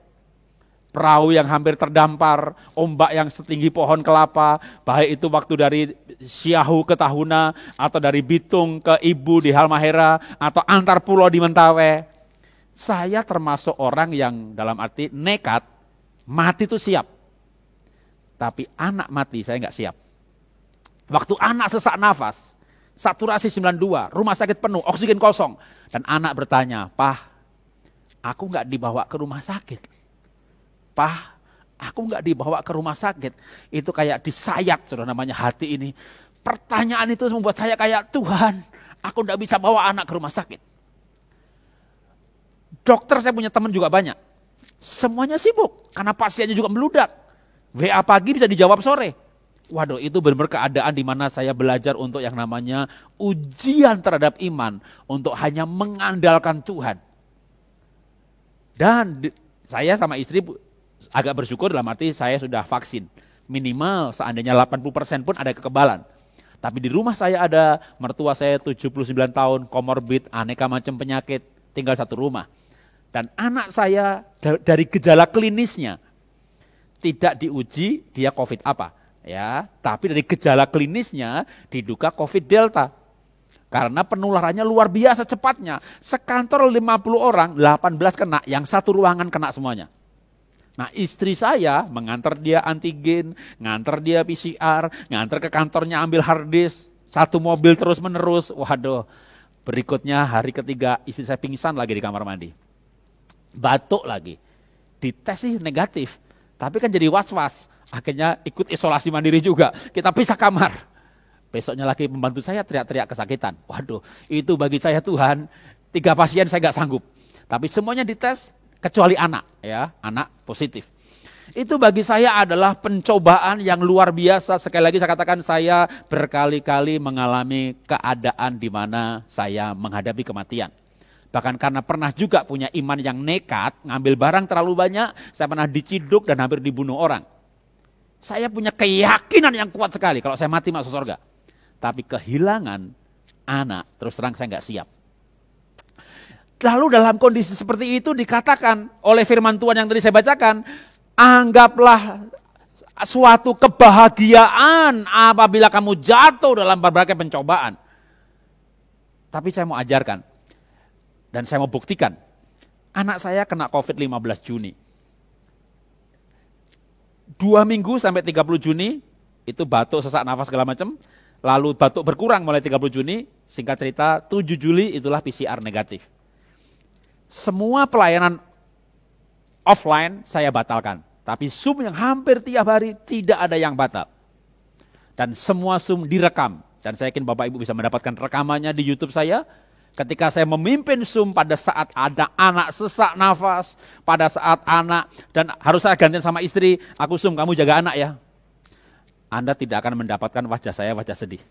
Perahu yang hampir terdampar, ombak yang setinggi pohon kelapa, baik itu waktu dari Siahu ke Tahuna, atau dari Bitung ke Ibu di Halmahera, atau antar pulau di Mentawai. Saya termasuk orang yang dalam arti nekat, mati itu siap. Tapi anak mati saya nggak siap. Waktu anak sesak nafas, saturasi 92, rumah sakit penuh, oksigen kosong. Dan anak bertanya, Pak, aku nggak dibawa ke rumah sakit. Pak, aku nggak dibawa ke rumah sakit. Itu kayak disayat, sudah namanya hati ini. Pertanyaan itu membuat saya kayak, Tuhan, aku nggak bisa bawa anak ke rumah sakit. Dokter saya punya teman juga banyak. Semuanya sibuk, karena pasiennya juga meludak. WA pagi bisa dijawab sore. Waduh, itu benar-benar keadaan di mana saya belajar untuk yang namanya ujian terhadap iman. Untuk hanya mengandalkan Tuhan. Dan saya sama istri agak bersyukur dalam arti saya sudah vaksin. Minimal seandainya 80% pun ada kekebalan. Tapi di rumah saya ada mertua saya 79 tahun, komorbid, aneka macam penyakit, tinggal satu rumah. Dan anak saya dari gejala klinisnya tidak diuji dia COVID apa. Ya, tapi dari gejala klinisnya diduga COVID Delta. Karena penularannya luar biasa cepatnya. Sekantor 50 orang, 18 kena, yang satu ruangan kena semuanya. Nah, istri saya mengantar dia antigen, ngantar dia PCR, ngantar ke kantornya ambil hard disk, satu mobil terus menerus. Waduh, berikutnya hari ketiga istri saya pingsan lagi di kamar mandi. Batuk lagi, dites sih negatif, tapi kan jadi was-was. Akhirnya ikut isolasi mandiri juga, kita pisah kamar. Besoknya lagi pembantu saya teriak-teriak kesakitan. Waduh, itu bagi saya Tuhan, 3 pasien saya gak sanggup. Tapi semuanya dites, kecuali anak, ya, anak positif. Itu bagi saya adalah pencobaan yang luar biasa. Sekali lagi saya katakan, saya berkali-kali mengalami keadaan di mana saya menghadapi kematian. Bahkan karena pernah juga punya iman yang nekat, ngambil barang terlalu banyak, saya pernah diciduk dan hampir dibunuh orang. Saya punya keyakinan yang kuat sekali kalau saya mati masuk surga. Tapi kehilangan anak, terus terang saya nggak siap. Lalu dalam kondisi seperti itu dikatakan oleh firman Tuhan yang tadi saya bacakan, anggaplah suatu kebahagiaan apabila kamu jatuh dalam berbagai pencobaan. Tapi saya mau ajarkan dan saya mau buktikan. Anak saya kena COVID 15 Juni. 2 minggu sampai 30 Juni itu batuk, sesak nafas segala macam. Lalu batuk berkurang mulai 30 Juni. Singkat cerita 7 Juli itulah PCR negatif. Semua pelayanan offline saya batalkan. Tapi Zoom yang hampir tiap hari tidak ada yang batal. Dan semua Zoom direkam. Dan saya yakin Bapak Ibu bisa mendapatkan rekamannya di YouTube saya. Ketika saya memimpin Zoom pada saat ada anak sesak nafas, pada saat anak, dan harus saya gantian sama istri, aku Zoom, kamu jaga anak ya. Anda tidak akan mendapatkan wajah saya wajah sedih.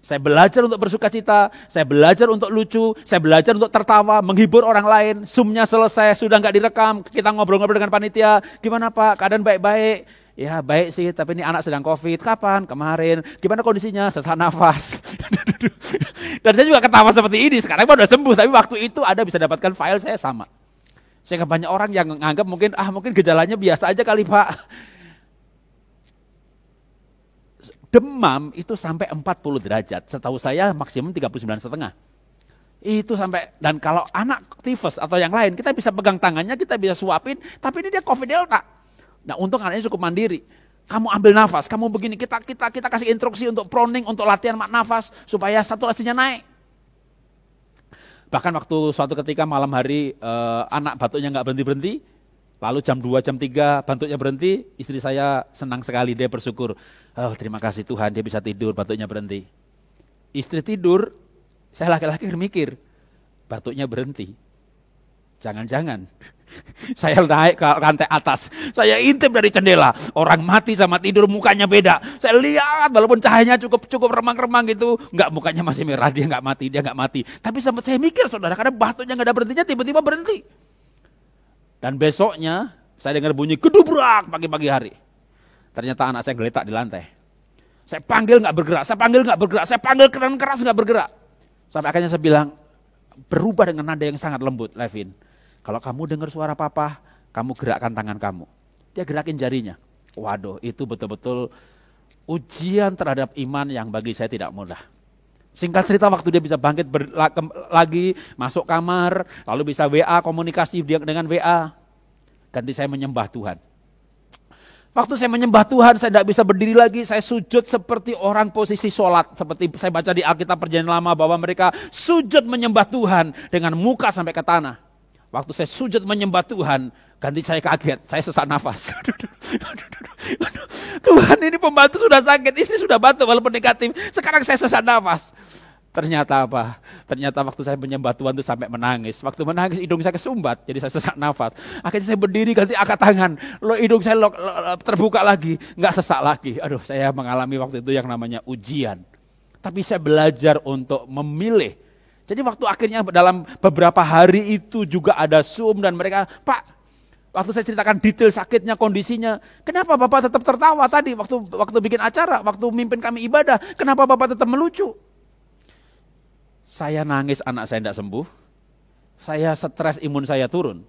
Saya belajar untuk bersuka cita, saya belajar untuk lucu, saya belajar untuk tertawa, menghibur orang lain. Zoom-nya selesai, sudah nggak direkam, kita ngobrol-ngobrol dengan panitia, gimana Pak, keadaan baik-baik? Ya baik sih, tapi ini anak sedang COVID. Kapan? Kemarin. Gimana kondisinya? Sesak nafas. Dan saya juga ketawa seperti ini. Sekarang udah sembuh, tapi waktu itu Anda bisa dapatkan file saya sama. Sehingga banyak orang yang menganggap mungkin gejalanya biasa aja kali Pak. Demam itu sampai 40 derajat. Setahu saya maksimum 39,5. Itu sampai, dan kalau anak tifus atau yang lain, kita bisa pegang tangannya, kita bisa suapin, tapi ini dia COVID Delta. Nah untung anaknya cukup mandiri. Kamu ambil nafas, kamu begini, kita kasih instruksi untuk proning, untuk latihan nafas, supaya saturasinya naik. Bahkan waktu suatu ketika malam hari anak batuknya nggak berhenti-berhenti, lalu jam 2, jam 3 batuknya berhenti, istri saya senang sekali, dia bersyukur. Oh terima kasih Tuhan, dia bisa tidur, batuknya berhenti. Istri tidur, saya laki-laki mikir, batuknya berhenti. Jangan-jangan saya naik ke lantai atas, saya intip dari jendela, orang mati sama tidur mukanya beda. Saya lihat walaupun cahayanya cukup remang-remang gitu, nggak, mukanya masih merah, dia nggak mati. Tapi sempat saya mikir saudara, karena batuknya nggak ada berhentinya, tiba-tiba berhenti. Dan besoknya saya dengar bunyi gedubrak pagi-pagi hari. Ternyata anak saya geletak di lantai. Saya panggil nggak bergerak, saya panggil keras nggak bergerak. Sampai akhirnya saya bilang, berubah dengan nada yang sangat lembut, Levin. Kalau kamu dengar suara papa, kamu gerakkan tangan kamu. Dia gerakin jarinya. Waduh, itu betul-betul ujian terhadap iman yang bagi saya tidak mudah. Singkat cerita, waktu dia bisa bangkit lagi, masuk kamar, lalu bisa WA, komunikasi dengan WA. Ganti saya menyembah Tuhan. Waktu saya menyembah Tuhan, saya tidak bisa berdiri lagi, saya sujud seperti orang posisi sholat. Seperti saya baca di Alkitab Perjanjian Lama bahwa mereka sujud menyembah Tuhan dengan muka sampai ke tanah. Waktu saya sujud menyembah Tuhan, ganti saya kaget, saya sesak nafas. Tuhan, ini pembantu sudah sakit, istri sudah batuk walaupun negatif, sekarang saya sesak nafas. Ternyata apa? Ternyata waktu saya menyembah Tuhan itu sampai menangis. Waktu menangis hidung saya kesumbat, jadi saya sesak nafas. Akhirnya saya berdiri, ganti angkat tangan, hidung saya terbuka lagi, nggak sesak lagi. Aduh, saya mengalami waktu itu yang namanya ujian. Tapi saya belajar untuk memilih. Jadi waktu akhirnya dalam beberapa hari itu juga ada Zoom dan mereka, Pak, waktu saya ceritakan detail sakitnya, kondisinya, kenapa Bapak tetap tertawa tadi waktu bikin acara, waktu mimpin kami ibadah, kenapa Bapak tetap melucu? Saya nangis anak saya tidak sembuh, saya stres, imun saya turun.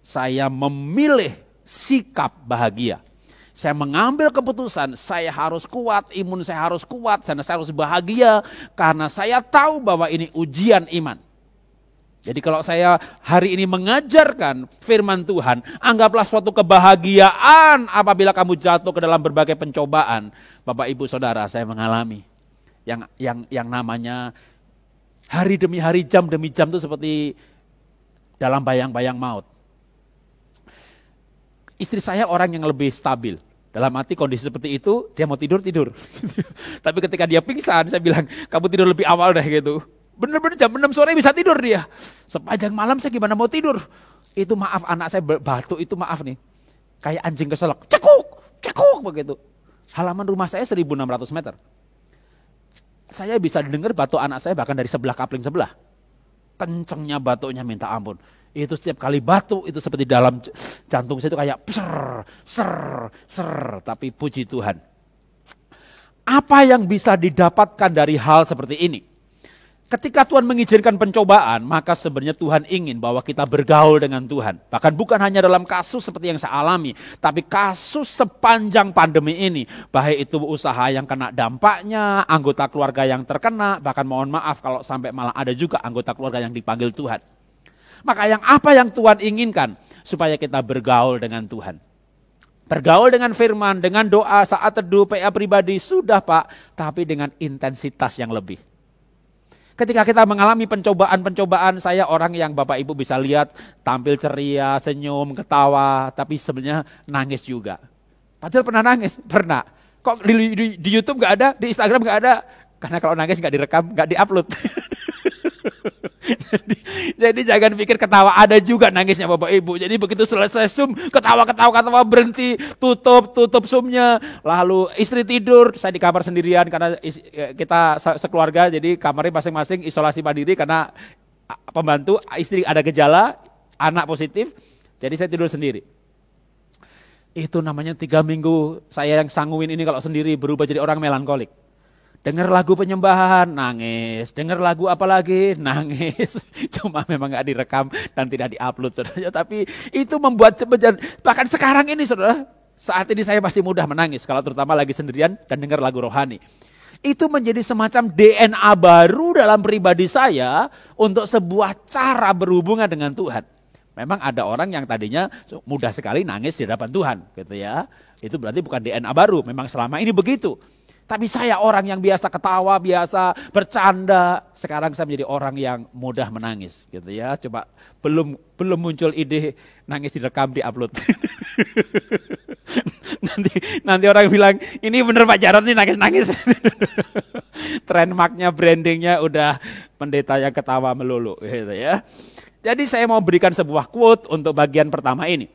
Saya memilih sikap bahagia. Saya mengambil keputusan, saya harus kuat, imun saya harus kuat, saya harus bahagia, karena saya tahu bahwa ini ujian iman. Jadi kalau saya hari ini mengajarkan firman Tuhan, anggaplah suatu kebahagiaan apabila kamu jatuh ke dalam berbagai pencobaan. Bapak Ibu Saudara, saya mengalami yang namanya hari demi hari, jam demi jam itu seperti dalam bayang-bayang maut. Istri saya orang yang lebih stabil. Dalam arti kondisi seperti itu, dia mau tidur. Tapi ketika dia pingsan, saya bilang, kamu tidur lebih awal deh gitu. Bener-bener jam 6 sore bisa tidur dia. Sepanjang malam saya gimana mau tidur. Itu maaf, anak saya batuk itu maaf nih. Kayak anjing keselak, cekuk begitu. Halaman rumah saya 1.600 meter. Saya bisa dengar batuk anak saya bahkan dari sebelah kapling sebelah. Kencengnya batuknya minta ampun. Itu setiap kali batuk itu seperti dalam jantung saya itu kayak ser. Tapi puji Tuhan. Apa yang bisa didapatkan dari hal seperti ini? Ketika Tuhan mengizinkan pencobaan, maka sebenarnya Tuhan ingin bahwa kita bergaul dengan Tuhan. Bahkan bukan hanya dalam kasus seperti yang saya alami, tapi kasus sepanjang pandemi ini. Baik itu usaha yang kena dampaknya, anggota keluarga yang terkena, bahkan mohon maaf kalau sampai malah ada juga anggota keluarga yang dipanggil Tuhan. Maka apa yang Tuhan inginkan? Supaya kita bergaul dengan Tuhan. Bergaul dengan firman, dengan doa, saat teduh, PA pribadi, sudah Pak, tapi dengan intensitas yang lebih. Ketika kita mengalami pencobaan-pencobaan, saya orang yang Bapak Ibu bisa lihat tampil ceria, senyum, ketawa, tapi sebenarnya nangis juga. Padahal pernah nangis? Pernah. Kok di YouTube gak ada, di Instagram gak ada? Karena kalau nangis gak direkam, gak diupload. Jadi jangan pikir ketawa, ada juga nangisnya Bapak Ibu. Jadi begitu selesai Zoom, ketawa berhenti, tutup Zoom-nya. Lalu istri tidur, saya di kamar sendirian karena kita sekeluarga, jadi kamarnya masing-masing isolasi mandiri karena pembantu, istri ada gejala, anak positif, jadi saya tidur sendiri. Itu namanya 3 minggu saya yang sanguin ini kalau sendiri berubah jadi orang melankolik. Dengar lagu penyembahan, nangis. Dengar lagu apa lagi, nangis. Cuma memang gak direkam dan tidak diupload, saudara. Tapi itu membuat bahkan sekarang ini, saudara, saat ini saya masih mudah menangis. Kalau terutama lagi sendirian dan dengar lagu rohani. Itu menjadi semacam DNA baru dalam pribadi saya untuk sebuah cara berhubungan dengan Tuhan. Memang ada orang yang tadinya mudah sekali nangis di hadapan Tuhan, gitu ya. Itu berarti bukan DNA baru, memang selama ini begitu. Tapi saya orang yang biasa ketawa, biasa bercanda. Sekarang saya menjadi orang yang mudah menangis, gitu ya. Coba belum muncul ide nangis direkam, diupload. nanti orang bilang, ini bener Pak Jarod nih nangis-nangis. Trademarknya, brandingnya udah pendeta yang ketawa melulu, gitu ya. Jadi saya mau berikan sebuah quote untuk bagian pertama ini.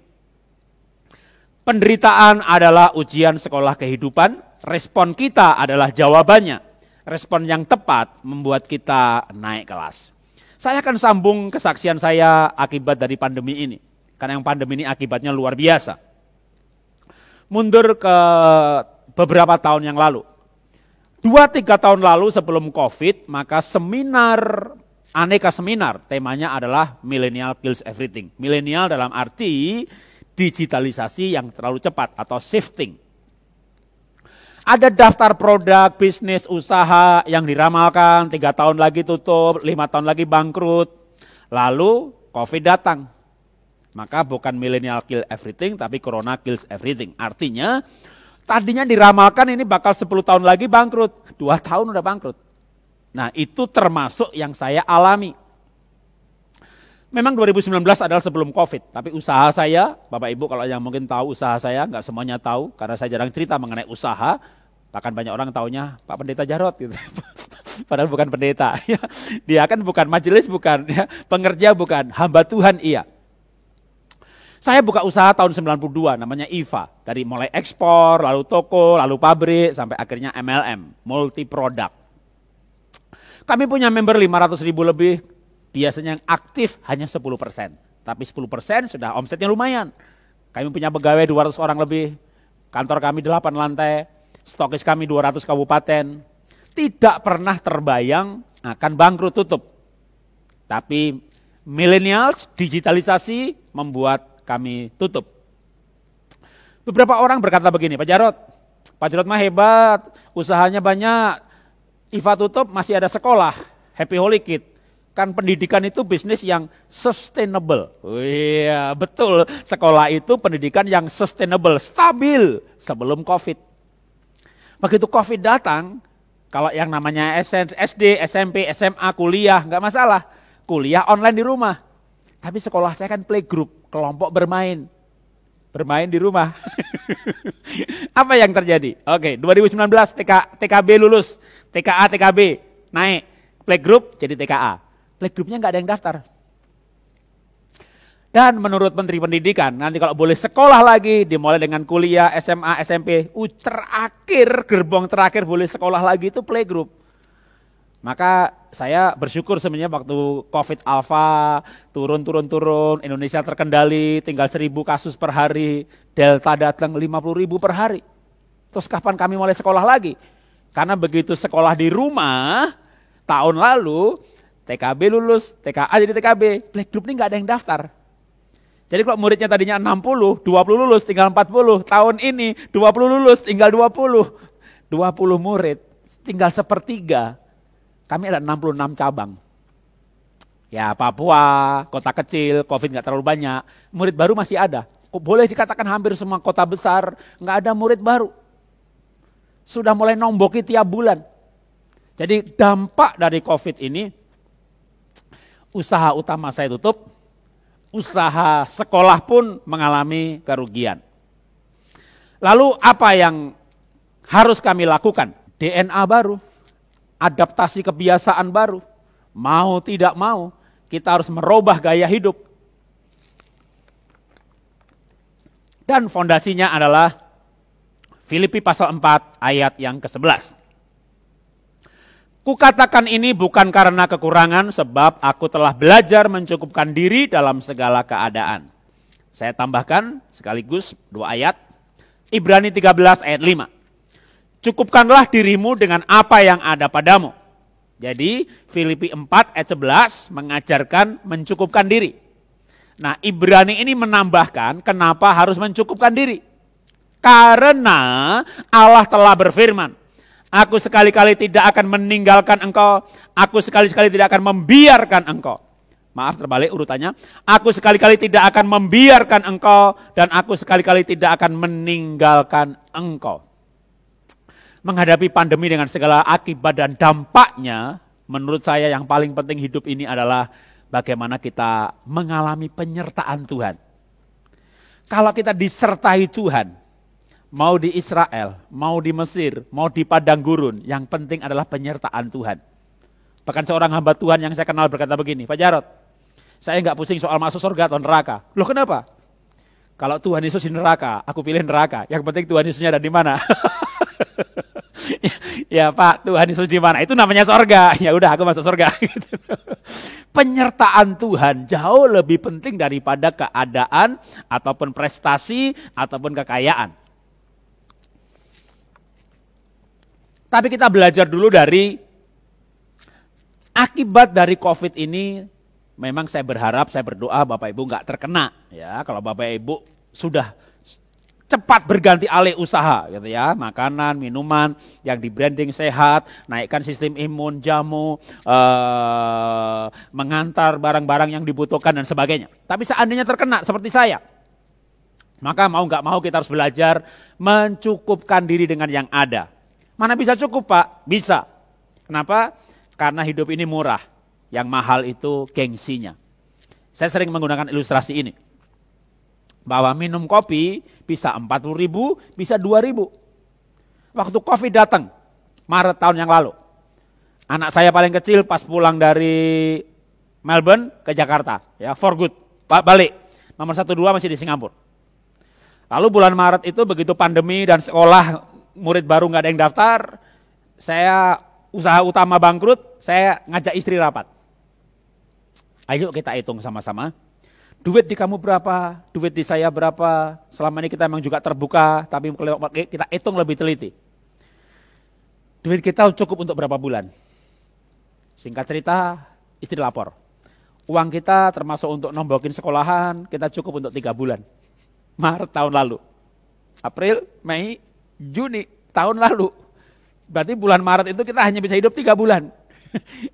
Penderitaan adalah ujian sekolah kehidupan. Respon kita adalah jawabannya. Respon yang tepat membuat kita naik kelas. Saya akan sambung kesaksian saya akibat dari pandemi ini. Karena yang pandemi ini akibatnya luar biasa. Mundur ke beberapa tahun yang lalu. 2-3 tahun lalu sebelum COVID, maka aneka seminar, temanya adalah Millennial Kills Everything. Millennial dalam arti digitalisasi yang terlalu cepat atau shifting. Ada daftar produk, bisnis, usaha yang diramalkan, 3 tahun lagi tutup, 5 tahun lagi bangkrut. Lalu COVID datang. Maka bukan millennial kill everything, tapi corona kills everything. Artinya, tadinya diramalkan ini bakal 10 tahun lagi bangkrut. 2 tahun udah bangkrut. Nah itu termasuk yang saya alami. Memang 2019 adalah sebelum COVID, tapi usaha saya, Bapak Ibu kalau yang mungkin tahu usaha saya, nggak semuanya tahu, karena saya jarang cerita mengenai usaha, bahkan banyak orang taunya Pak Pendeta Jarod gitu. Padahal bukan pendeta, dia kan bukan majelis, bukan ya, pengerja bukan, hamba Tuhan iya. Saya buka usaha tahun 92, namanya IVA, dari mulai ekspor, lalu toko, lalu pabrik, sampai akhirnya MLM, multi produk. Kami punya member 500.000 lebih. Biasanya yang aktif hanya 10%. Tapi 10% sudah omsetnya lumayan. Kami punya pegawai 200 orang lebih. Kantor kami 8 lantai. Stokis kami 200 kabupaten. Tidak pernah terbayang akan bangkrut tutup. Tapi millennials, digitalisasi membuat kami tutup. Beberapa orang berkata begini, Pak Jarod mah hebat, usahanya banyak. IVA tutup masih ada sekolah, Happy Holy Kid. Kan pendidikan itu bisnis yang sustainable. Iya betul, sekolah itu pendidikan yang sustainable, stabil sebelum COVID. Begitu COVID datang, kalau yang namanya SD, SMP, SMA, kuliah, nggak masalah. Kuliah online di rumah. Tapi sekolah saya kan playgroup, kelompok bermain. Bermain di rumah. Apa yang terjadi? Oke, 2019 TKB lulus, TKA, TKB naik, playgroup jadi TKA. Playgroupnya nggak ada yang daftar. Dan menurut Menteri Pendidikan, nanti kalau boleh sekolah lagi, dimulai dengan kuliah, SMA, SMP, gerbong terakhir boleh sekolah lagi itu playgroup. Maka saya bersyukur sebenarnya waktu COVID Alpha turun, Indonesia terkendali, tinggal 1.000 kasus per hari, Delta datang 50.000 per hari. Terus kapan kami mulai sekolah lagi? Karena begitu sekolah di rumah, Tahun lalu TKB lulus, TKA jadi TKB. Black group ini nggak ada yang daftar. Jadi kalau muridnya tadinya 60, 20 lulus tinggal 40. Tahun ini 20 lulus tinggal 20. 20 murid tinggal sepertiga. Kami ada 66 cabang. Ya Papua, kota kecil, COVID nggak terlalu banyak. Murid baru masih ada. Boleh dikatakan hampir semua kota besar nggak ada murid baru. Sudah mulai nomboki tiap bulan. Jadi dampak dari COVID ini, usaha utama saya tutup, usaha sekolah pun mengalami kerugian. Lalu apa yang harus kami lakukan? DNA baru, adaptasi kebiasaan baru, mau tidak mau, kita harus merubah gaya hidup. Dan fondasinya adalah Filipi pasal 4 ayat yang ke-11. Kukatakan ini bukan karena kekurangan, sebab aku telah belajar mencukupkan diri dalam segala keadaan. Saya tambahkan sekaligus 2 ayat. Ibrani 13 ayat 5. Cukupkanlah dirimu dengan apa yang ada padamu. Jadi Filipi 4 ayat 11 mengajarkan mencukupkan diri. Nah Ibrani ini menambahkan kenapa harus mencukupkan diri. Karena Allah telah berfirman, aku sekali-kali tidak akan meninggalkan engkau, aku sekali-kali tidak akan membiarkan engkau. Maaf terbalik urutannya, aku sekali-kali tidak akan membiarkan engkau dan aku sekali-kali tidak akan meninggalkan engkau. Menghadapi pandemi dengan segala akibat dan dampaknya, menurut saya yang paling penting hidup ini adalah bagaimana kita mengalami penyertaan Tuhan. Kalau kita disertai Tuhan, mau di Israel, mau di Mesir, mau di padang gurun, yang penting adalah penyertaan Tuhan. Bahkan seorang hamba Tuhan yang saya kenal berkata begini, Pak Jarod, saya nggak pusing soal masuk surga atau neraka. Loh kenapa? Kalau Tuhan Yesus di neraka, aku pilih neraka. Yang penting Tuhan Yesusnya ada di mana? Ya Pak, Tuhan Yesus di mana? Itu namanya surga. Ya udah, aku masuk surga. Penyertaan Tuhan jauh lebih penting daripada keadaan ataupun prestasi ataupun kekayaan. Tapi kita belajar dulu dari akibat dari COVID ini. Memang saya berharap, saya berdoa Bapak Ibu nggak terkena. Ya, kalau Bapak Ibu sudah cepat berganti alih usaha, gitu ya, makanan, minuman yang di branding sehat, naikkan sistem imun, jamu, mengantar barang-barang yang dibutuhkan dan sebagainya. Tapi seandainya terkena seperti saya, maka mau nggak mau kita harus belajar mencukupkan diri dengan yang ada. Mana bisa cukup Pak? Bisa. Kenapa? Karena hidup ini murah. Yang mahal itu gengsinya. Saya sering menggunakan ilustrasi ini. Bahwa minum kopi bisa 40.000, bisa 2.000. Waktu COVID datang, Maret tahun yang lalu. Anak saya paling kecil pas pulang dari Melbourne ke Jakarta. Ya, for good, balik. Nomor 1, 2 masih di Singapura. Lalu bulan Maret itu begitu pandemi dan sekolah murid baru nggak ada yang daftar, saya usaha utama bangkrut, saya ngajak istri rapat. Ayo kita hitung sama-sama, duit di kamu berapa, duit di saya berapa, selama ini kita memang juga terbuka, tapi kita hitung lebih teliti. Duit kita cukup untuk berapa bulan? Singkat cerita, istri lapor. Uang kita termasuk untuk nombokin sekolahan, kita cukup untuk 3 bulan. Maret tahun lalu. April, Mei, Juni tahun lalu. Berarti bulan Maret itu kita hanya bisa hidup 3 bulan.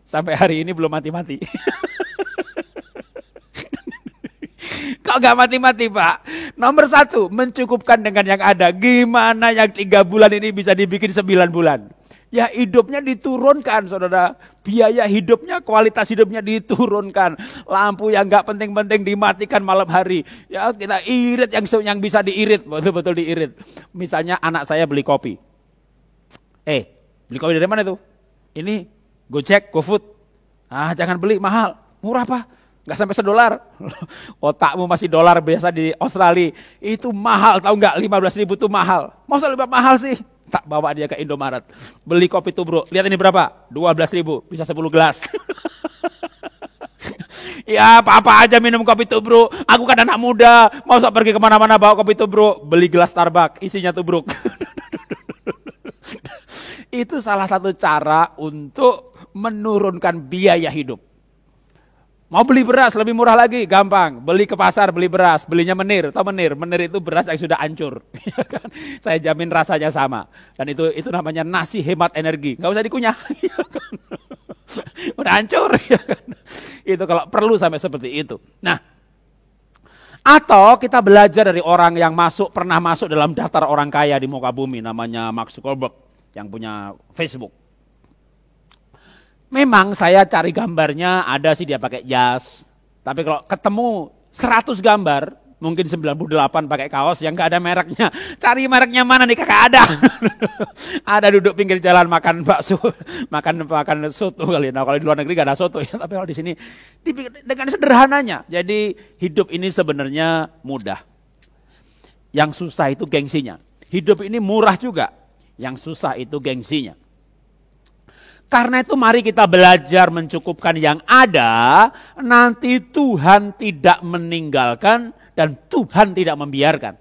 Sampai hari ini belum mati-mati. Kok gak mati-mati Pak? Nomor 1, mencukupkan dengan yang ada. Gimana yang 3 bulan ini bisa dibikin 9 bulan? Ya hidupnya diturunkan saudara. Biaya hidupnya, kualitas hidupnya diturunkan. Lampu yang gak penting-penting dimatikan malam hari. Ya kita irit yang bisa diirit, betul-betul diirit. Misalnya anak saya beli kopi. Beli kopi dari mana itu? Ini Gojek, GoFood. Jangan beli, mahal. Murah Pak? Gak sampai $1. Otakmu masih dolar biasa di Australia. Itu mahal, tahu nggak? 15.000 itu mahal. Masa lebih mahal sih? Tak, bawa dia ke Indomaret. Beli kopi tubruk. Lihat ini berapa? 12.000. Bisa 10 gelas. Ya apa-apa aja minum kopi tubruk. Aku kan anak muda. Masa pergi kemana-mana bawa kopi tubruk. Beli gelas Starbucks. Isinya tubruk. Itu salah satu cara untuk menurunkan biaya hidup. Mau beli beras lebih murah lagi, gampang. Beli ke pasar, beli beras, belinya Menir. Tahu Menir? Menir itu beras yang sudah hancur. Saya jamin rasanya sama. Dan itu namanya nasi hemat energi. Nggak usah dikunyah. Udah hancur. Itu kalau perlu sampai seperti itu. Nah, atau kita belajar dari orang yang pernah masuk dalam daftar orang kaya di muka bumi, namanya Mark Zuckerberg yang punya Facebook. Memang saya cari gambarnya, ada sih dia pakai jas. Tapi kalau ketemu 100 gambar, mungkin 98 pakai kaos yang gak ada mereknya. Cari mereknya mana nih, kakak ada. Ada duduk pinggir jalan makan bakso, makan soto kali. Nah kalau di luar negeri gak ada soto ya, tapi kalau di sini dengan sederhananya. Jadi hidup ini sebenarnya mudah. Yang susah itu gengsinya. Hidup ini murah juga. Yang susah itu gengsinya. Karena itu mari kita belajar mencukupkan yang ada, nanti Tuhan tidak meninggalkan dan Tuhan tidak membiarkan.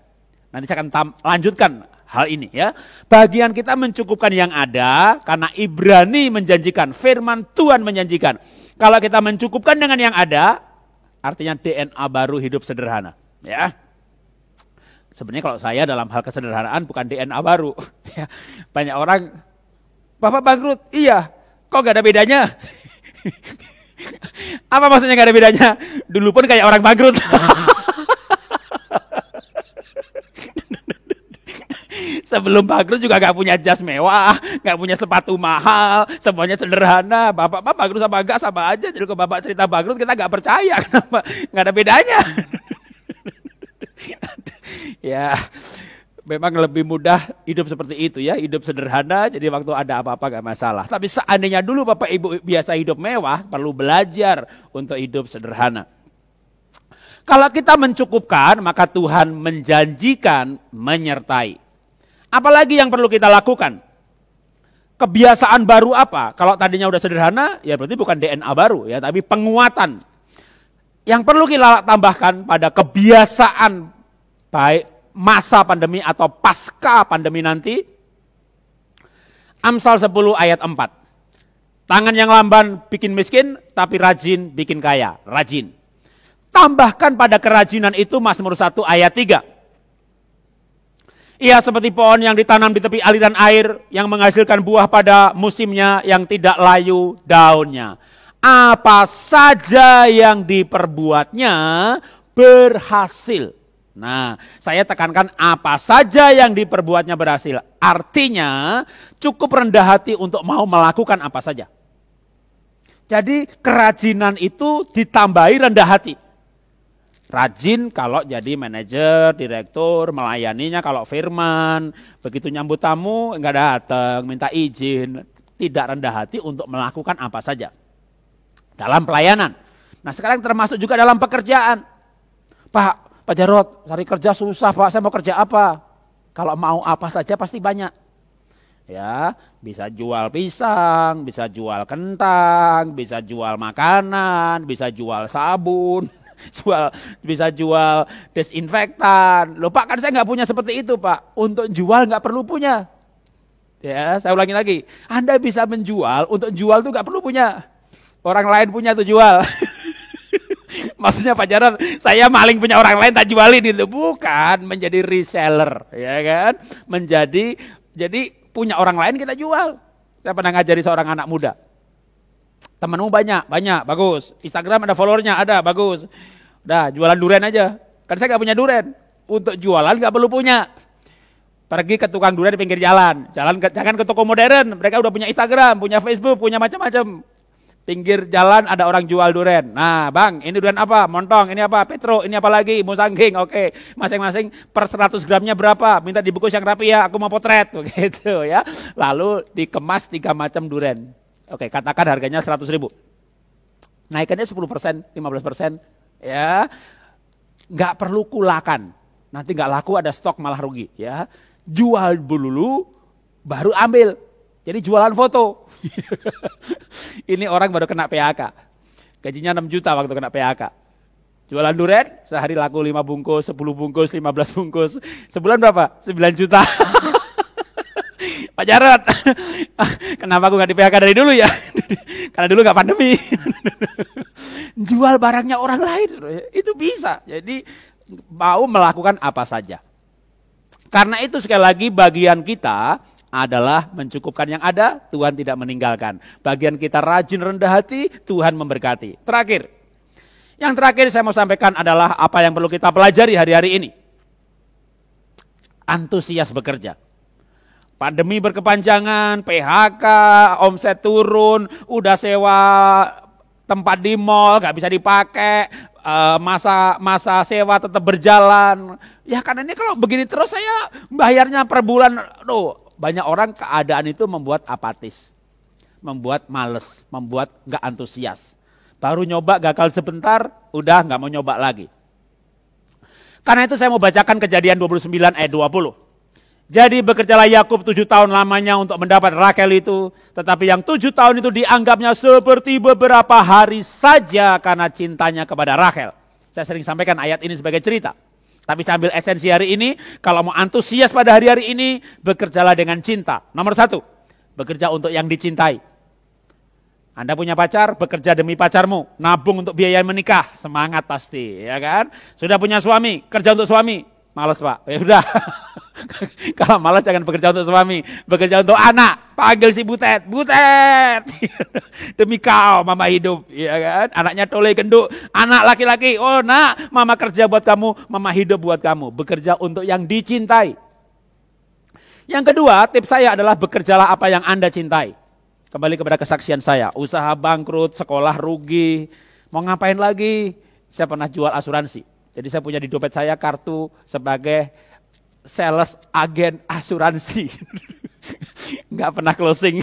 Nanti saya akan lanjutkan hal ini ya. Bagian kita mencukupkan yang ada, karena Ibrani menjanjikan, firman Tuhan menjanjikan. Kalau kita mencukupkan dengan yang ada, artinya DNA baru hidup sederhana. Ya. Sebenarnya kalau saya dalam hal kesederhanaan bukan DNA baru. Banyak orang, Bapak bangkrut, iya. Kok gak ada bedanya? Apa maksudnya gak ada bedanya? Dulu pun kayak orang bangkrut. Sebelum bangkrut juga gak punya jas mewah, gak punya sepatu mahal, semuanya sederhana. Bapak bangkrut sama enggak sama aja. Jadi kalau Bapak cerita bangkrut kita gak percaya. Kenapa? Gak ada bedanya. Ya, memang lebih mudah hidup seperti itu ya, hidup sederhana, jadi waktu ada apa-apa gak masalah. Tapi seandainya dulu Bapak Ibu biasa hidup mewah, perlu belajar untuk hidup sederhana. Kalau kita mencukupkan, maka Tuhan menjanjikan menyertai. Apalagi yang perlu kita lakukan? Kebiasaan baru apa? Kalau tadinya udah sederhana, ya berarti bukan DNA baru ya, tapi penguatan. Yang perlu kita tambahkan pada kebiasaan baik masa pandemi atau pasca pandemi nanti, Amsal 10 ayat 4. Tangan yang lamban bikin miskin, tapi rajin bikin kaya. Rajin. Tambahkan pada kerajinan itu Mazmur 1 ayat 3. Ia seperti pohon yang ditanam di tepi aliran air, yang menghasilkan buah pada musimnya, yang tidak layu daunnya. Apa saja yang diperbuatnya berhasil. Nah, saya tekankan apa saja yang diperbuatnya berhasil. Artinya cukup rendah hati untuk mau melakukan apa saja. Jadi kerajinan itu ditambahi rendah hati. Rajin kalau jadi manajer, direktur, melayaninya kalau firman. Begitu nyambut tamu enggak datang, minta izin. Tidak rendah hati untuk melakukan apa saja. Dalam pelayanan. Nah sekarang termasuk juga dalam pekerjaan. Pak Jarod, cari kerja susah Pak, saya mau kerja apa? Kalau mau apa saja pasti banyak. Ya, bisa jual pisang, bisa jual kentang, bisa jual makanan, bisa jual sabun, bisa jual desinfektan. Loh Pak, kan saya nggak punya seperti itu Pak. Untuk jual nggak perlu punya. Ya, saya ulangi lagi. Anda bisa menjual, untuk jual tuh nggak perlu punya. Orang lain punya tuh jual. Maksudnya Pak Jarod, saya maling punya orang lain tak jualin itu. Bukan, menjadi reseller, ya kan? Jadi punya orang lain kita jual. Saya pernah ngajari seorang anak muda. Temenmu banyak, bagus. Instagram ada followernya, ada, bagus. Udah, jualan durian aja. Kan saya gak punya durian. Untuk jualan gak perlu punya. Pergi ke tukang durian di pinggir jalan. Jangan ke toko modern, mereka udah punya Instagram, punya Facebook, punya macam-macam. Pinggir jalan ada orang jual durian. Nah bang, ini durian apa? Montong, ini apa? Petro, ini apa lagi? Musangging, oke. Masing-masing per 100 gramnya berapa? Minta dibungkus yang rapi ya, aku mau potret. Begitu ya. Lalu dikemas 3 macam durian. Oke, katakan harganya 100.000. Naikannya 10%, 15%. Ya, nggak perlu kulakan. Nanti nggak laku, ada stok malah rugi. Ya, jual dulu, baru ambil. Jadi jualan foto. Ini orang baru kena PHK. Gajinya 6 juta waktu kena PHK. Jualan durian, sehari laku 5 bungkus, 10 bungkus, 15 bungkus. Sebulan berapa? 9 juta. Pak Jarod, kenapa aku nggak di PHK dari dulu ya? Karena dulu nggak pandemi. Jual barangnya orang lain, itu bisa. Jadi mau melakukan apa saja. Karena itu sekali lagi bagian kita adalah mencukupkan yang ada, Tuhan tidak meninggalkan. Bagian kita rajin rendah hati, Tuhan memberkati. Terakhir, yang terakhir saya mau sampaikan adalah apa yang perlu kita pelajari hari-hari ini. Antusias bekerja. Pandemi berkepanjangan, PHK, omset turun, udah sewa tempat di mall gak bisa dipakai, masa sewa tetap berjalan. Ya karena ini kalau begini terus saya bayarnya per bulan, banyak orang keadaan itu membuat apatis, membuat males, membuat gak antusias. Baru nyoba gagal sebentar, udah gak mau nyoba lagi. Karena itu saya mau bacakan Kejadian 29 ayat 20. Jadi bekerjalah Yakub 7 tahun lamanya untuk mendapat Rakel itu. Tetapi yang 7 tahun itu dianggapnya seperti beberapa hari saja karena cintanya kepada Rakel. Saya sering sampaikan ayat ini sebagai cerita. Tapi saya ambil esensi hari ini, kalau mau antusias pada hari-hari ini, bekerjalah dengan cinta. Nomor 1, bekerja untuk yang dicintai. Anda punya pacar, bekerja demi pacarmu. Nabung untuk biaya menikah, semangat pasti, ya kan? Sudah punya suami, kerja untuk suami. Malas Pak, ya udah. Kalau malas jangan bekerja untuk suami, bekerja untuk anak. Panggil si Butet, Butet. Demi kau mama hidup, ya kan? Anaknya tole genduk, anak laki-laki. Oh nak, mama kerja buat kamu, mama hidup buat kamu. Bekerja untuk yang dicintai. Yang kedua, tips saya adalah bekerjalah apa yang Anda cintai. Kembali kepada kesaksian saya, usaha bangkrut, sekolah rugi, mau ngapain lagi? Saya pernah jual asuransi. Jadi saya punya di dompet saya kartu sebagai sales agen asuransi. Nggak pernah closing.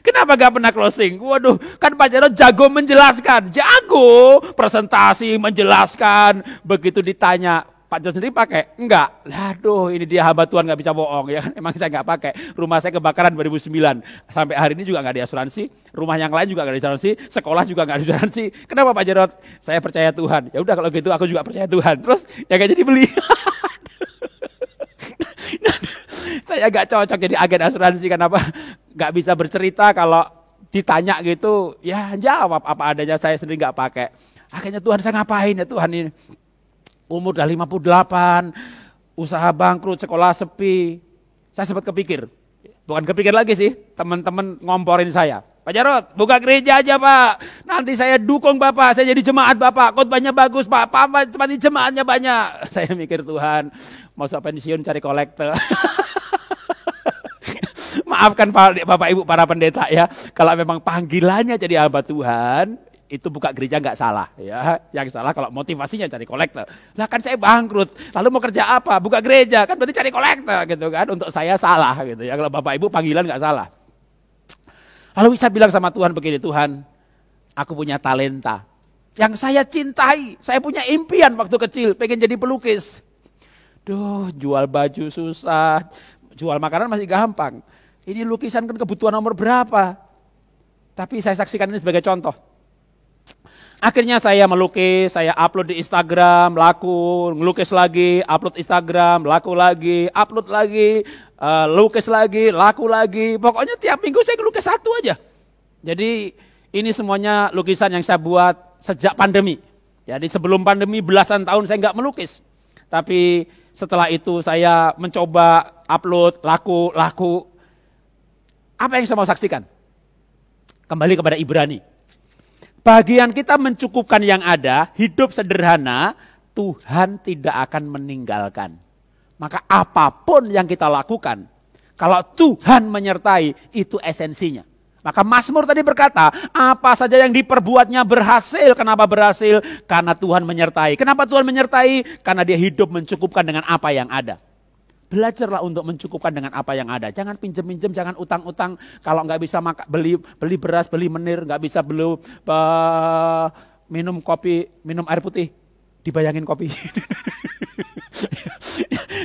Kenapa nggak pernah closing? Waduh, kan Pak Jarod jago menjelaskan. Jago presentasi menjelaskan. Begitu ditanya, Pak Jarod sendiri pakai? Enggak. Aduh, ini dia hamba Tuhan nggak bisa bohong. Ya, emang saya nggak pakai. Rumah saya kebakaran 2009. Sampai hari ini juga nggak diasuransi. Rumah yang lain juga nggak diasuransi. Sekolah juga nggak diasuransi. Kenapa Pak Jarod? Saya percaya Tuhan. Ya udah kalau gitu aku juga percaya Tuhan. Terus ya nggak jadi beli. Saya nggak cocok jadi agen asuransi. Kenapa? Nggak bisa bercerita kalau ditanya gitu. Ya jawab apa adanya. Saya sendiri nggak pakai. Akhirnya Tuhan saya ngapain ya Tuhan ini? Umur udah 58, usaha bangkrut, sekolah sepi. Saya sempat kepikir, bukan kepikir lagi sih, teman-teman ngomporin saya. Pak Jarod, buka gereja aja Pak, nanti saya dukung Bapak, saya jadi jemaat Bapak, khotbahnya bagus Pak, seperti jemaatnya banyak. Saya mikir Tuhan, mau pensiun cari kolektor. Maafkan Bapak Ibu para pendeta ya, kalau memang panggilannya jadi hamba Tuhan, itu buka gereja nggak salah ya, yang salah kalau motivasinya cari kolektor. Lah kan saya bangkrut, lalu mau kerja apa? Buka gereja, kan berarti cari kolektor gitu kan. Untuk saya salah gitu ya, kalau Bapak Ibu panggilan nggak salah. Lalu saya bilang sama Tuhan begini, Tuhan, aku punya talenta yang saya cintai, saya punya impian waktu kecil, pengen jadi pelukis. Duh, jual baju susah, jual makanan masih gampang. Ini lukisan kan kebutuhan nomor berapa? Tapi saya saksikan ini sebagai contoh. Akhirnya saya melukis, saya upload di Instagram, laku, ngelukis lagi, upload Instagram, laku lagi, upload lagi, lukis lagi, laku lagi. Pokoknya tiap minggu saya ngelukis satu aja. Jadi ini semuanya lukisan yang saya buat sejak pandemi. Jadi sebelum pandemi belasan tahun saya nggak melukis. Tapi setelah itu saya mencoba upload, laku. Apa yang saya mau saksikan? Kembali kepada Ibrani. Bagian kita mencukupkan yang ada, hidup sederhana, Tuhan tidak akan meninggalkan. Maka apapun yang kita lakukan, kalau Tuhan menyertai, itu esensinya. Maka Mazmur tadi berkata, apa saja yang diperbuatnya berhasil. Kenapa berhasil? Karena Tuhan menyertai. Kenapa Tuhan menyertai? Karena dia hidup mencukupkan dengan apa yang ada. Belajarlah untuk mencukupkan dengan apa yang ada. Jangan pinjem-pinjem, jangan utang-utang. Kalau nggak bisa beli beras, beli menir, nggak bisa minum kopi, minum air putih, dibayangin kopi.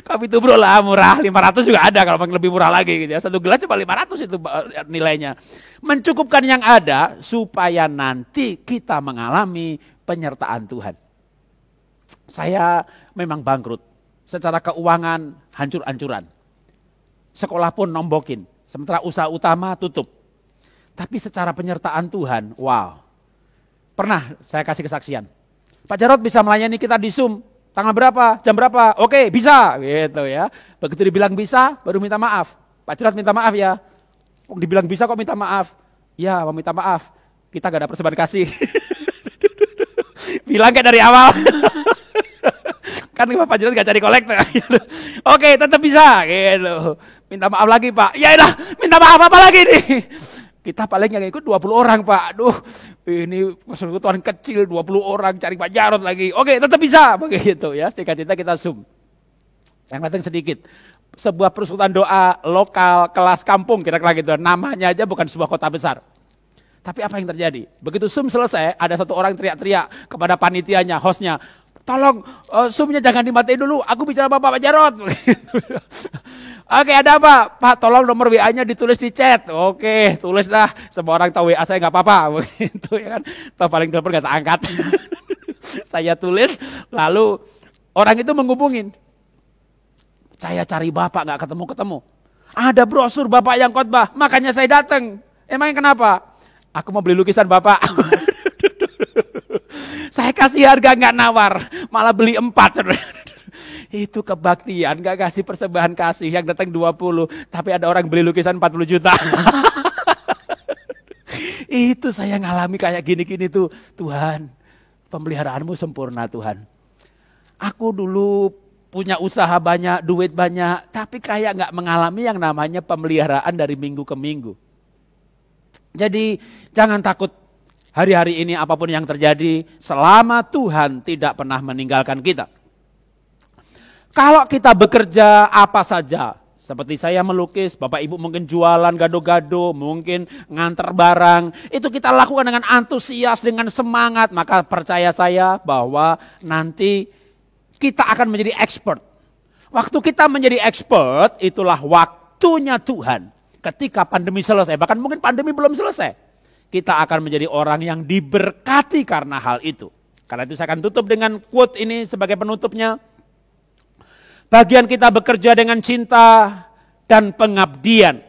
Kopi itu bro lah murah, 500 juga ada kalau lebih murah lagi gitu ya. Satu gelas cuma 500 itu nilainya. Mencukupkan yang ada supaya nanti kita mengalami penyertaan Tuhan. Saya memang bangkrut. Secara keuangan hancur-hancuran. sekolah pun nombokin. Sementara usaha utama tutup. Tapi secara penyertaan Tuhan, wow. Pernah saya kasih kesaksian. Pak Jarod bisa melayani kita di Zoom. Tanggal berapa? Jam berapa? Oke, bisa. Gitu ya. Begitu dibilang bisa, baru minta maaf. Pak Jarod minta maaf ya. Dibilang bisa kok minta maaf. Ya, mau minta maaf. Kita gak ada persembahan kasih. Bilang kayak dari awal. Kan Pak Jarod gak cari kolektor. Oke, tetap bisa. Gitu. Minta maaf lagi Pak. Ya udah, minta maaf apa lagi nih? Kita paling yang ikut 20 orang Pak. Aduh, ini persekutuan kecil 20 orang cari Pak Jarod lagi. Oke, tetap bisa. Begitu ya, singkat cerita kita Zoom. Yang datang sedikit. Sebuah persekutuan doa lokal kelas kampung kira-kira gitu. Namanya aja bukan sebuah kota besar. Tapi apa yang terjadi? Begitu Zoom selesai, ada satu orang teriak-teriak kepada panitianya, hostnya. Tolong Zoom-nya jangan dimatiin dulu, aku bicara Bapak Jarod. Oke, ada apa? Pak, tolong nomor WA-nya ditulis di chat. Oke, tulis dah. Semua orang tahu WA saya nggak apa-apa. Begitu ya kan. Toh paling telepon nggak tak angkat. Saya tulis, lalu orang itu menghubungin. Saya cari Bapak nggak ketemu-ketemu. Ada brosur Bapak yang khotbah, makanya saya datang. Emangnya kenapa? Aku mau beli lukisan Bapak. Saya kasih harga nggak nawar, malah beli 4. Itu kebaktian, gak kasih persembahan kasih, yang datang 20, tapi ada orang beli lukisan 40 juta. Itu saya ngalami kayak gini-gini tuh. Tuhan, pemeliharaanmu sempurna Tuhan. Aku dulu punya usaha banyak, duit banyak, tapi kayak gak mengalami yang namanya pemeliharaan dari minggu ke minggu. Jadi jangan takut hari-hari ini apapun yang terjadi, selama Tuhan tidak pernah meninggalkan kita. Kalau kita bekerja apa saja, seperti saya melukis, Bapak Ibu mungkin jualan gado-gado, mungkin nganter barang, itu kita lakukan dengan antusias, dengan semangat, maka percaya saya bahwa nanti kita akan menjadi expert. Waktu kita menjadi expert, itulah waktunya Tuhan. Ketika pandemi selesai, bahkan mungkin pandemi belum selesai, kita akan menjadi orang yang diberkati karena hal itu. Karena itu saya akan tutup dengan quote ini sebagai penutupnya. Bagian kita bekerja dengan cinta dan pengabdian.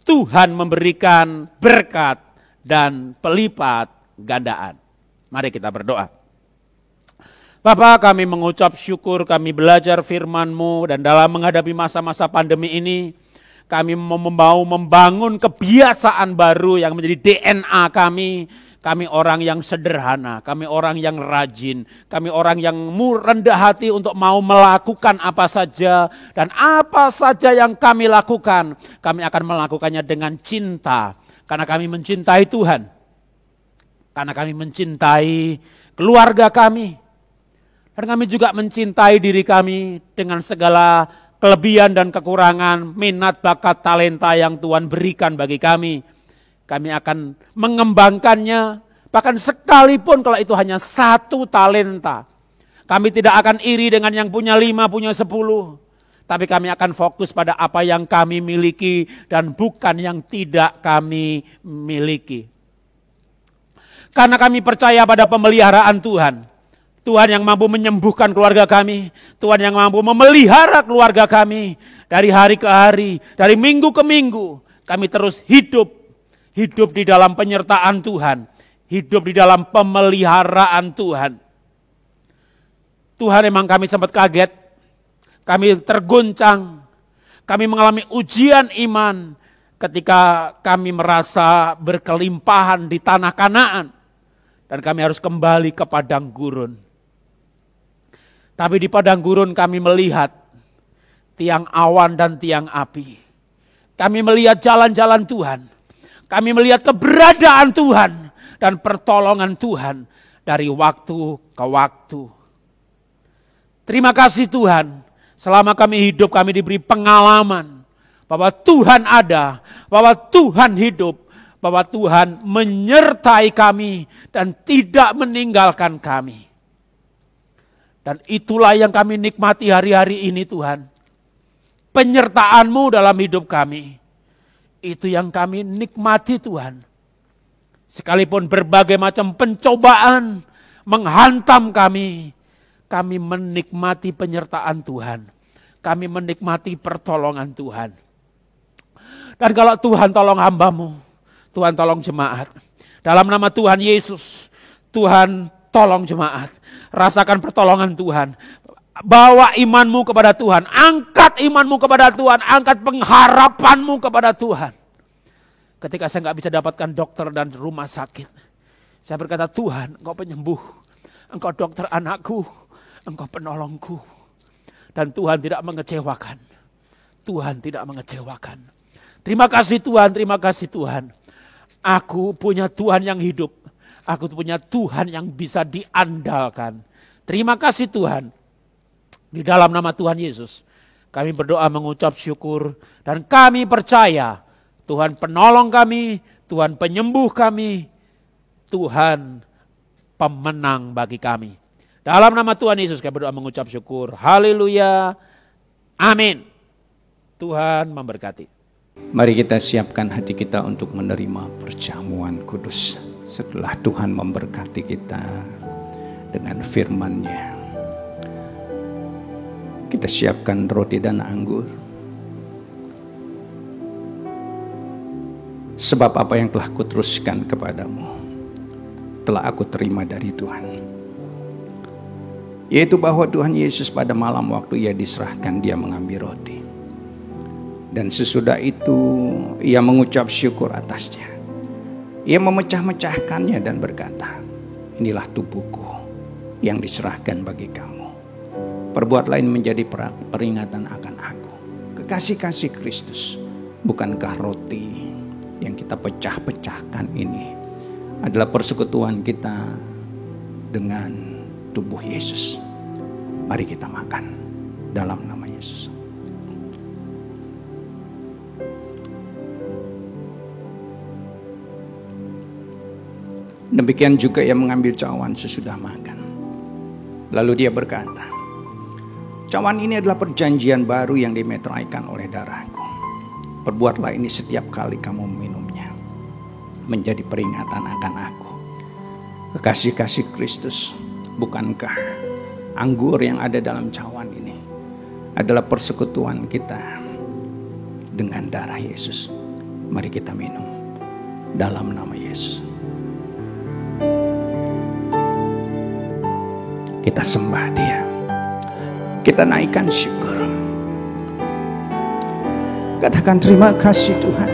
Tuhan memberikan berkat dan pelipat gandaan. Mari kita berdoa. Bapa, kami mengucap syukur, kami belajar firman-Mu, dan dalam menghadapi masa-masa pandemi ini, kami mau membangun kebiasaan baru yang menjadi DNA kami. Kami orang yang sederhana, kami orang yang rajin, kami orang yang rendah hati untuk mau melakukan apa saja. Dan apa saja yang kami lakukan, kami akan melakukannya dengan cinta. Karena kami mencintai Tuhan. Karena kami mencintai keluarga kami. Dan kami juga mencintai diri kami dengan segala kelebihan dan kekurangan, minat, bakat, talenta yang Tuhan berikan bagi kami. Kami akan mengembangkannya, bahkan sekalipun kalau itu hanya 1 talenta. Kami tidak akan iri dengan yang punya 5, punya 10. Tapi kami akan fokus pada apa yang kami miliki dan bukan yang tidak kami miliki. Karena kami percaya pada pemeliharaan Tuhan. Tuhan yang mampu menyembuhkan keluarga kami. Tuhan yang mampu memelihara keluarga kami. Dari hari ke hari, dari minggu ke minggu. Kami terus hidup di dalam penyertaan Tuhan. Hidup di dalam pemeliharaan Tuhan. Tuhan, emang kami sempat kaget. Kami terguncang. Kami mengalami ujian iman ketika kami merasa berkelimpahan di tanah Kanaan. Dan kami harus kembali ke padang gurun. Tapi di padang gurun kami melihat tiang awan dan tiang api. Kami melihat jalan-jalan Tuhan. Kami melihat keberadaan Tuhan dan pertolongan Tuhan dari waktu ke waktu. Terima kasih Tuhan, selama kami hidup kami diberi pengalaman bahwa Tuhan ada, bahwa Tuhan hidup, bahwa Tuhan menyertai kami dan tidak meninggalkan kami. Dan itulah yang kami nikmati hari-hari ini Tuhan. Penyertaan-Mu dalam hidup kami. Itu yang kami nikmati Tuhan. Sekalipun berbagai macam pencobaan menghantam kami menikmati penyertaan Tuhan. Kami menikmati pertolongan Tuhan. Dan kalau Tuhan tolong hamba-Mu, Tuhan tolong jemaat. Dalam nama Tuhan Yesus, Tuhan tolong jemaat. Rasakan pertolongan Tuhan. Bawa imanmu kepada Tuhan. Angkat imanmu kepada Tuhan. Angkat pengharapanmu kepada Tuhan. Ketika saya nggak bisa dapatkan dokter dan rumah sakit, saya berkata, Tuhan, Engkau penyembuh. Engkau dokter anakku. Engkau penolongku. Dan Tuhan tidak mengecewakan. Tuhan tidak mengecewakan. Terima kasih Tuhan, terima kasih Tuhan. Aku punya Tuhan yang hidup. Aku punya Tuhan yang bisa diandalkan. Terima kasih Tuhan. Di dalam nama Tuhan Yesus, kami berdoa mengucap syukur. Dan kami percaya Tuhan penolong kami, Tuhan penyembuh kami, Tuhan pemenang bagi kami. Dalam nama Tuhan Yesus kami berdoa mengucap syukur. Haleluya. Amin. Tuhan memberkati. Mari kita siapkan hati kita untuk menerima perjamuan kudus. Setelah Tuhan memberkati kita dengan firman-Nya. Kita siapkan roti dan anggur. Sebab apa yang telah kuteruskan kepadamu, telah aku terima dari Tuhan. Yaitu bahwa Tuhan Yesus pada malam waktu Ia diserahkan, Dia mengambil roti. Dan sesudah itu Ia mengucap syukur atasnya. Ia memecah-mecahkannya dan berkata, inilah tubuhku yang diserahkan bagi kamu. Perbuatlah ini menjadi peringatan akan aku. Kekasih-kasih Kristus, bukankah roti yang kita pecah-pecahkan ini adalah persekutuan kita dengan tubuh Yesus. Mari kita makan dalam nama Yesus. Demikian juga Ia mengambil cawan sesudah makan. Lalu Dia berkata, cawan ini adalah perjanjian baru yang dimeteraikan oleh darahku. Perbuatlah ini setiap kali kamu meminumnya, menjadi peringatan akan aku. Kekasih-kasih Kristus, bukankah anggur yang ada dalam cawan ini adalah persekutuan kita dengan darah Yesus? Mari kita minum dalam nama Yesus. Kita sembah Dia. Kita naikkan syukur. Katakan terima kasih Tuhan.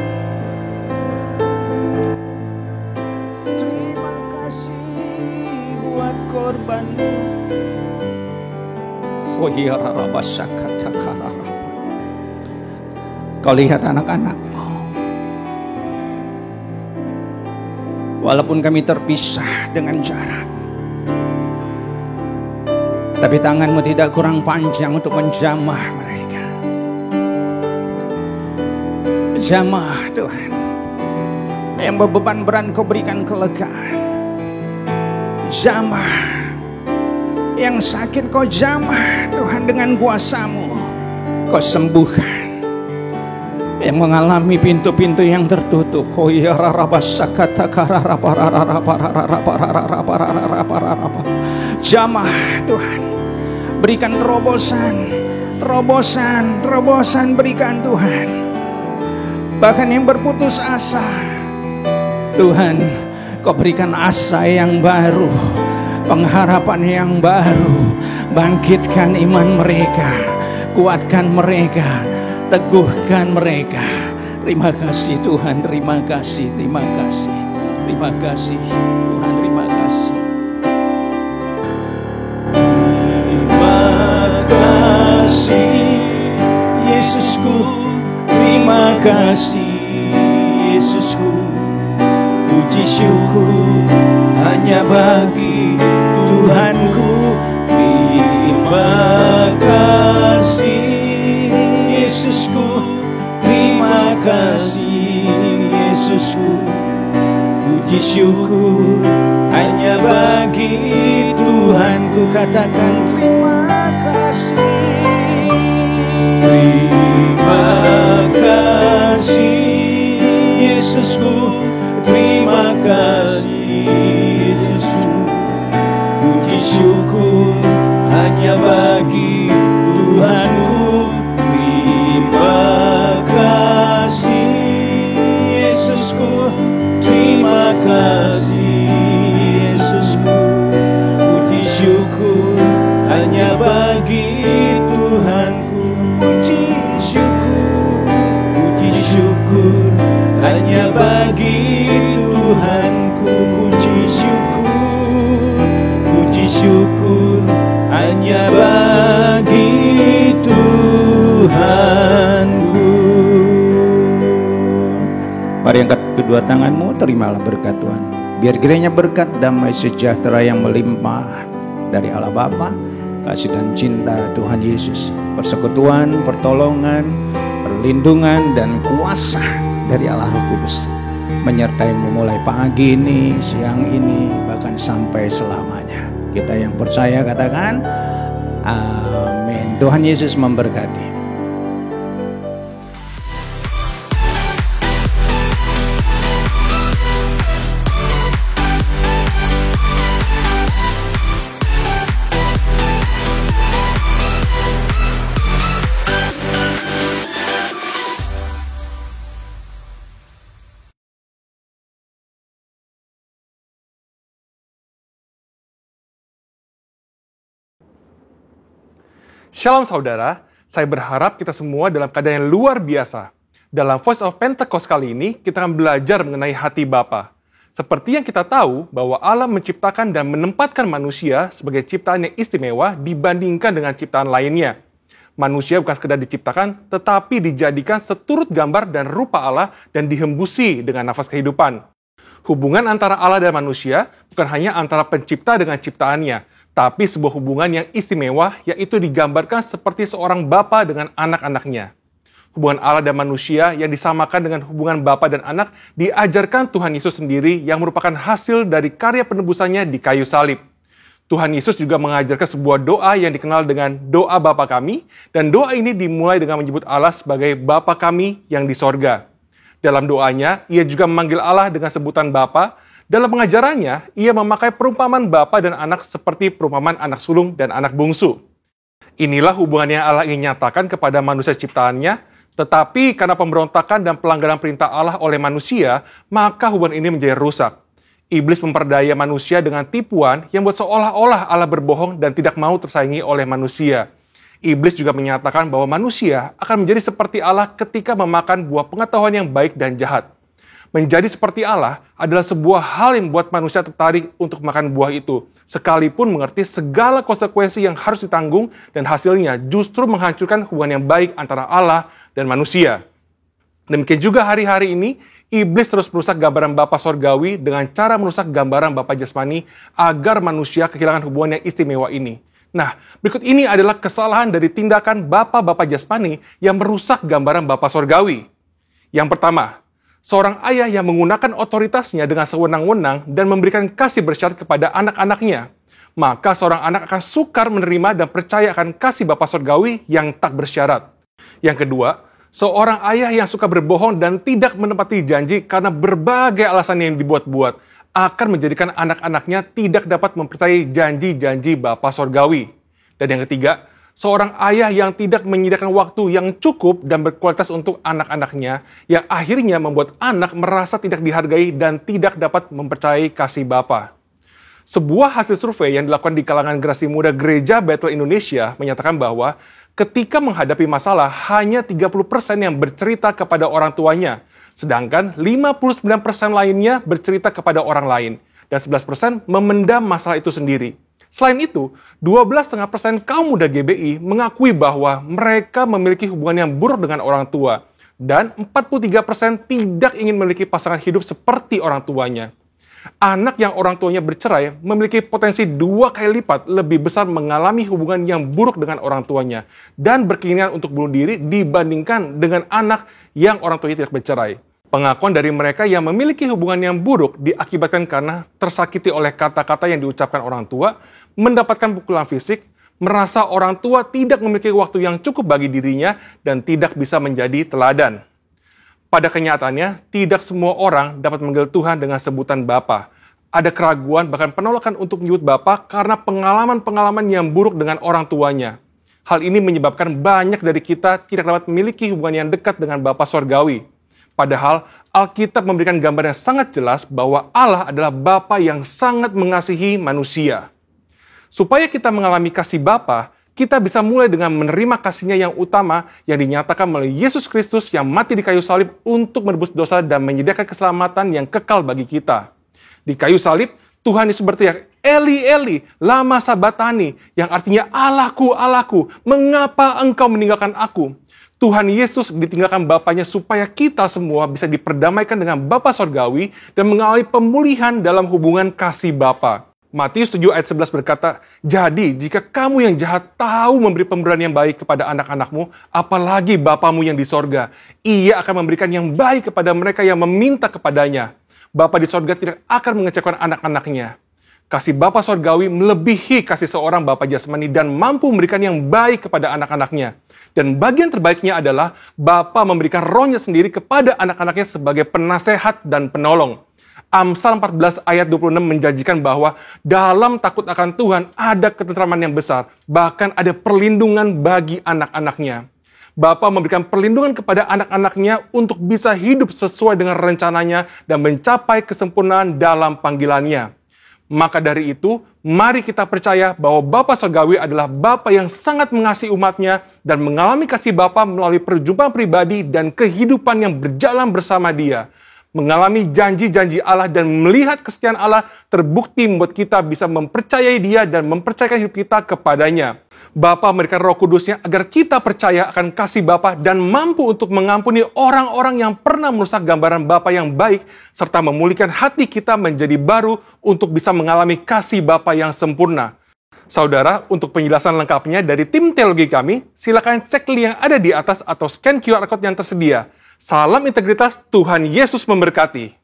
Terima kasih buat korban-Mu. Kau lihat anak-anak-Mu. Walaupun kami terpisah dengan jarak, tapi tangan-Mu tidak kurang panjang untuk menjamah mereka. Jamah Tuhan. Yang berbeban berat Kau berikan kelegaan. Jamah. Yang sakit Kau jamah Tuhan dengan kuasa-Mu. Kau sembuhkan. Yang mengalami pintu-pintu yang tertutup. Jamah Tuhan. Berikan terobosan berikan Tuhan. Bahkan yang berputus asa, Tuhan, Kau berikan asa yang baru, pengharapan yang baru. Bangkitkan iman mereka, kuatkan mereka, teguhkan mereka. Terima kasih Tuhan, terima kasih, terima kasih, terima kasih Tuhan, terima kasih. Yesusku, terima kasih Yesusku. Puji syukur hanya bagi Tuhanku. Terima kasih Yesusku, terima kasih Yesusku. Puji syukur hanya bagi Tuhanku. Katakan terima kasih. Terima kasih Yesusku, terima kasih Yesusku. Puji syukur hanya bagi Tuhanku. Terima kasih kasih Yesusku. Puji syukur hanya bagi Tuhanku. Puji syukur hanya bagi Tuhanku. Puji syukur hanya bagi Tuhanku. Mari angkat kedua tanganmu, terimalah berkat Tuhan. Biar kiranya berkat damai sejahtera yang melimpah dari Allah Bapa, kasih dan cinta Tuhan Yesus, persekutuan, pertolongan, perlindungan dan kuasa dari Allah Roh Kudus menyertaimu mulai pagi ini, siang ini, bahkan sampai selamanya. Kita yang percaya katakan amin. Tuhan Yesus memberkati. Shalom saudara, saya berharap kita semua dalam keadaan yang luar biasa. Dalam Voice of Pentecost kali ini, kita akan belajar mengenai hati Bapa. Seperti yang kita tahu bahwa Allah menciptakan dan menempatkan manusia sebagai ciptaan yang istimewa dibandingkan dengan ciptaan lainnya. Manusia bukan sekedar diciptakan, tetapi dijadikan seturut gambar dan rupa Allah dan dihembusi dengan nafas kehidupan. Hubungan antara Allah dan manusia bukan hanya antara pencipta dengan ciptaannya, tapi sebuah hubungan yang istimewa, yaitu digambarkan seperti seorang bapa dengan anak-anaknya. Hubungan Allah dan manusia yang disamakan dengan hubungan bapa dan anak diajarkan Tuhan Yesus sendiri yang merupakan hasil dari karya penebusannya di kayu salib. Tuhan Yesus juga mengajarkan sebuah doa yang dikenal dengan doa Bapa kami, dan doa ini dimulai dengan menyebut Allah sebagai Bapa kami yang di sorga. Dalam doanya, ia juga memanggil Allah dengan sebutan Bapa. Dalam pengajarannya, ia memakai perumpamaan bapa dan anak seperti perumpamaan anak sulung dan anak bungsu. Inilah hubungan yang Allah ingin nyatakan kepada manusia ciptaannya, tetapi karena pemberontakan dan pelanggaran perintah Allah oleh manusia, maka hubungan ini menjadi rusak. Iblis memperdaya manusia dengan tipuan yang buat seolah-olah Allah berbohong dan tidak mau tersaingi oleh manusia. Iblis juga menyatakan bahwa manusia akan menjadi seperti Allah ketika memakan buah pengetahuan yang baik dan jahat. Menjadi seperti Allah adalah sebuah hal yang membuat manusia tertarik untuk makan buah itu, sekalipun mengerti segala konsekuensi yang harus ditanggung dan hasilnya justru menghancurkan hubungan yang baik antara Allah dan manusia. Demikian juga hari-hari ini, iblis terus merusak gambaran Bapa Sorgawi dengan cara merusak gambaran Bapa Jasmani agar manusia kehilangan hubungan yang istimewa ini. Nah, berikut ini adalah kesalahan dari tindakan Bapa Jasmani yang merusak gambaran Bapa Sorgawi. Yang pertama, seorang ayah yang menggunakan otoritasnya dengan sewenang-wenang dan memberikan kasih bersyarat kepada anak-anaknya. Maka seorang anak akan sukar menerima dan percaya akan kasih Bapa Sorgawi yang tak bersyarat. Yang kedua, seorang ayah yang suka berbohong dan tidak menepati janji karena berbagai alasan yang dibuat-buat akan menjadikan anak-anaknya tidak dapat mempercayai janji-janji Bapa Sorgawi. Dan yang ketiga, seorang ayah yang tidak menyediakan waktu yang cukup dan berkualitas untuk anak-anaknya, yang akhirnya membuat anak merasa tidak dihargai dan tidak dapat mempercayai kasih Bapa. Sebuah hasil survei yang dilakukan di kalangan generasi muda Gereja Bethel Indonesia menyatakan bahwa ketika menghadapi masalah, hanya 30% yang bercerita kepada orang tuanya, sedangkan 59% lainnya bercerita kepada orang lain, dan 11% memendam masalah itu sendiri. Selain itu, 12,5% kaum muda GBI mengakui bahwa mereka memiliki hubungan yang buruk dengan orang tua, dan 43% tidak ingin memiliki pasangan hidup seperti orang tuanya. Anak yang orang tuanya bercerai memiliki potensi 2 kali lipat lebih besar mengalami hubungan yang buruk dengan orang tuanya dan berkeinginan untuk bunuh diri dibandingkan dengan anak yang orang tuanya tidak bercerai. Pengakuan dari mereka yang memiliki hubungan yang buruk diakibatkan karena tersakiti oleh kata-kata yang diucapkan orang tua, mendapatkan pukulan fisik, merasa orang tua tidak memiliki waktu yang cukup bagi dirinya, dan tidak bisa menjadi teladan. Pada kenyataannya, tidak semua orang dapat memanggil Tuhan dengan sebutan Bapa. Ada keraguan, bahkan penolakan untuk menyebut Bapa karena pengalaman-pengalaman yang buruk dengan orang tuanya. Hal ini menyebabkan banyak dari kita tidak dapat memiliki hubungan yang dekat dengan Bapa Sorgawi. Padahal Alkitab memberikan gambar yang sangat jelas bahwa Allah adalah Bapa yang sangat mengasihi manusia. Supaya kita mengalami kasih Bapa, kita bisa mulai dengan menerima kasih-Nya yang utama yang dinyatakan melalui Yesus Kristus yang mati di kayu salib untuk menebus dosa dan menyediakan keselamatan yang kekal bagi kita. Di kayu salib, Tuhan Yesus berteriak, Eli, Eli, lama sabatani, yang artinya Allahku, Allahku, mengapa engkau meninggalkan aku? Tuhan Yesus ditinggalkan Bapanya supaya kita semua bisa diperdamaikan dengan Bapa Sorgawi dan mengalami pemulihan dalam hubungan kasih Bapa. Matius 7 ayat 11 berkata, jadi jika kamu yang jahat tahu memberi pemberian yang baik kepada anak-anakmu, apalagi Bapamu yang di sorga, Ia akan memberikan yang baik kepada mereka yang meminta kepadanya. Bapa di sorga tidak akan mengecewakan anak-anaknya. Kasih Bapa Sorgawi melebihi kasih seorang Bapa jasmani dan mampu memberikan yang baik kepada anak-anaknya. Dan bagian terbaiknya adalah Bapa memberikan Roh-Nya sendiri kepada anak-anaknya sebagai penasehat dan penolong. Amsal 14 ayat 26 menjanjikan bahwa dalam takut akan Tuhan ada ketentraman yang besar, bahkan ada perlindungan bagi anak-anaknya. Bapa memberikan perlindungan kepada anak-anaknya untuk bisa hidup sesuai dengan rencananya dan mencapai kesempurnaan dalam panggilannya. Maka dari itu, mari kita percaya bahwa Bapa Sorgawi adalah Bapa yang sangat mengasihi umatnya dan mengalami kasih Bapa melalui perjumpaan pribadi dan kehidupan yang berjalan bersama Dia. Mengalami janji-janji Allah dan melihat kesetiaan Allah terbukti membuat kita bisa mempercayai Dia dan mempercayakan hidup kita kepadanya. Bapa memberikan Roh Kudus-Nya agar kita percaya akan kasih Bapa dan mampu untuk mengampuni orang-orang yang pernah merusak gambaran Bapa yang baik serta memulihkan hati kita menjadi baru untuk bisa mengalami kasih Bapa yang sempurna. Saudara, untuk penjelasan lengkapnya dari tim teologi kami, silakan cek link yang ada di atas atau scan QR code yang tersedia. Salam integritas, Tuhan Yesus memberkati.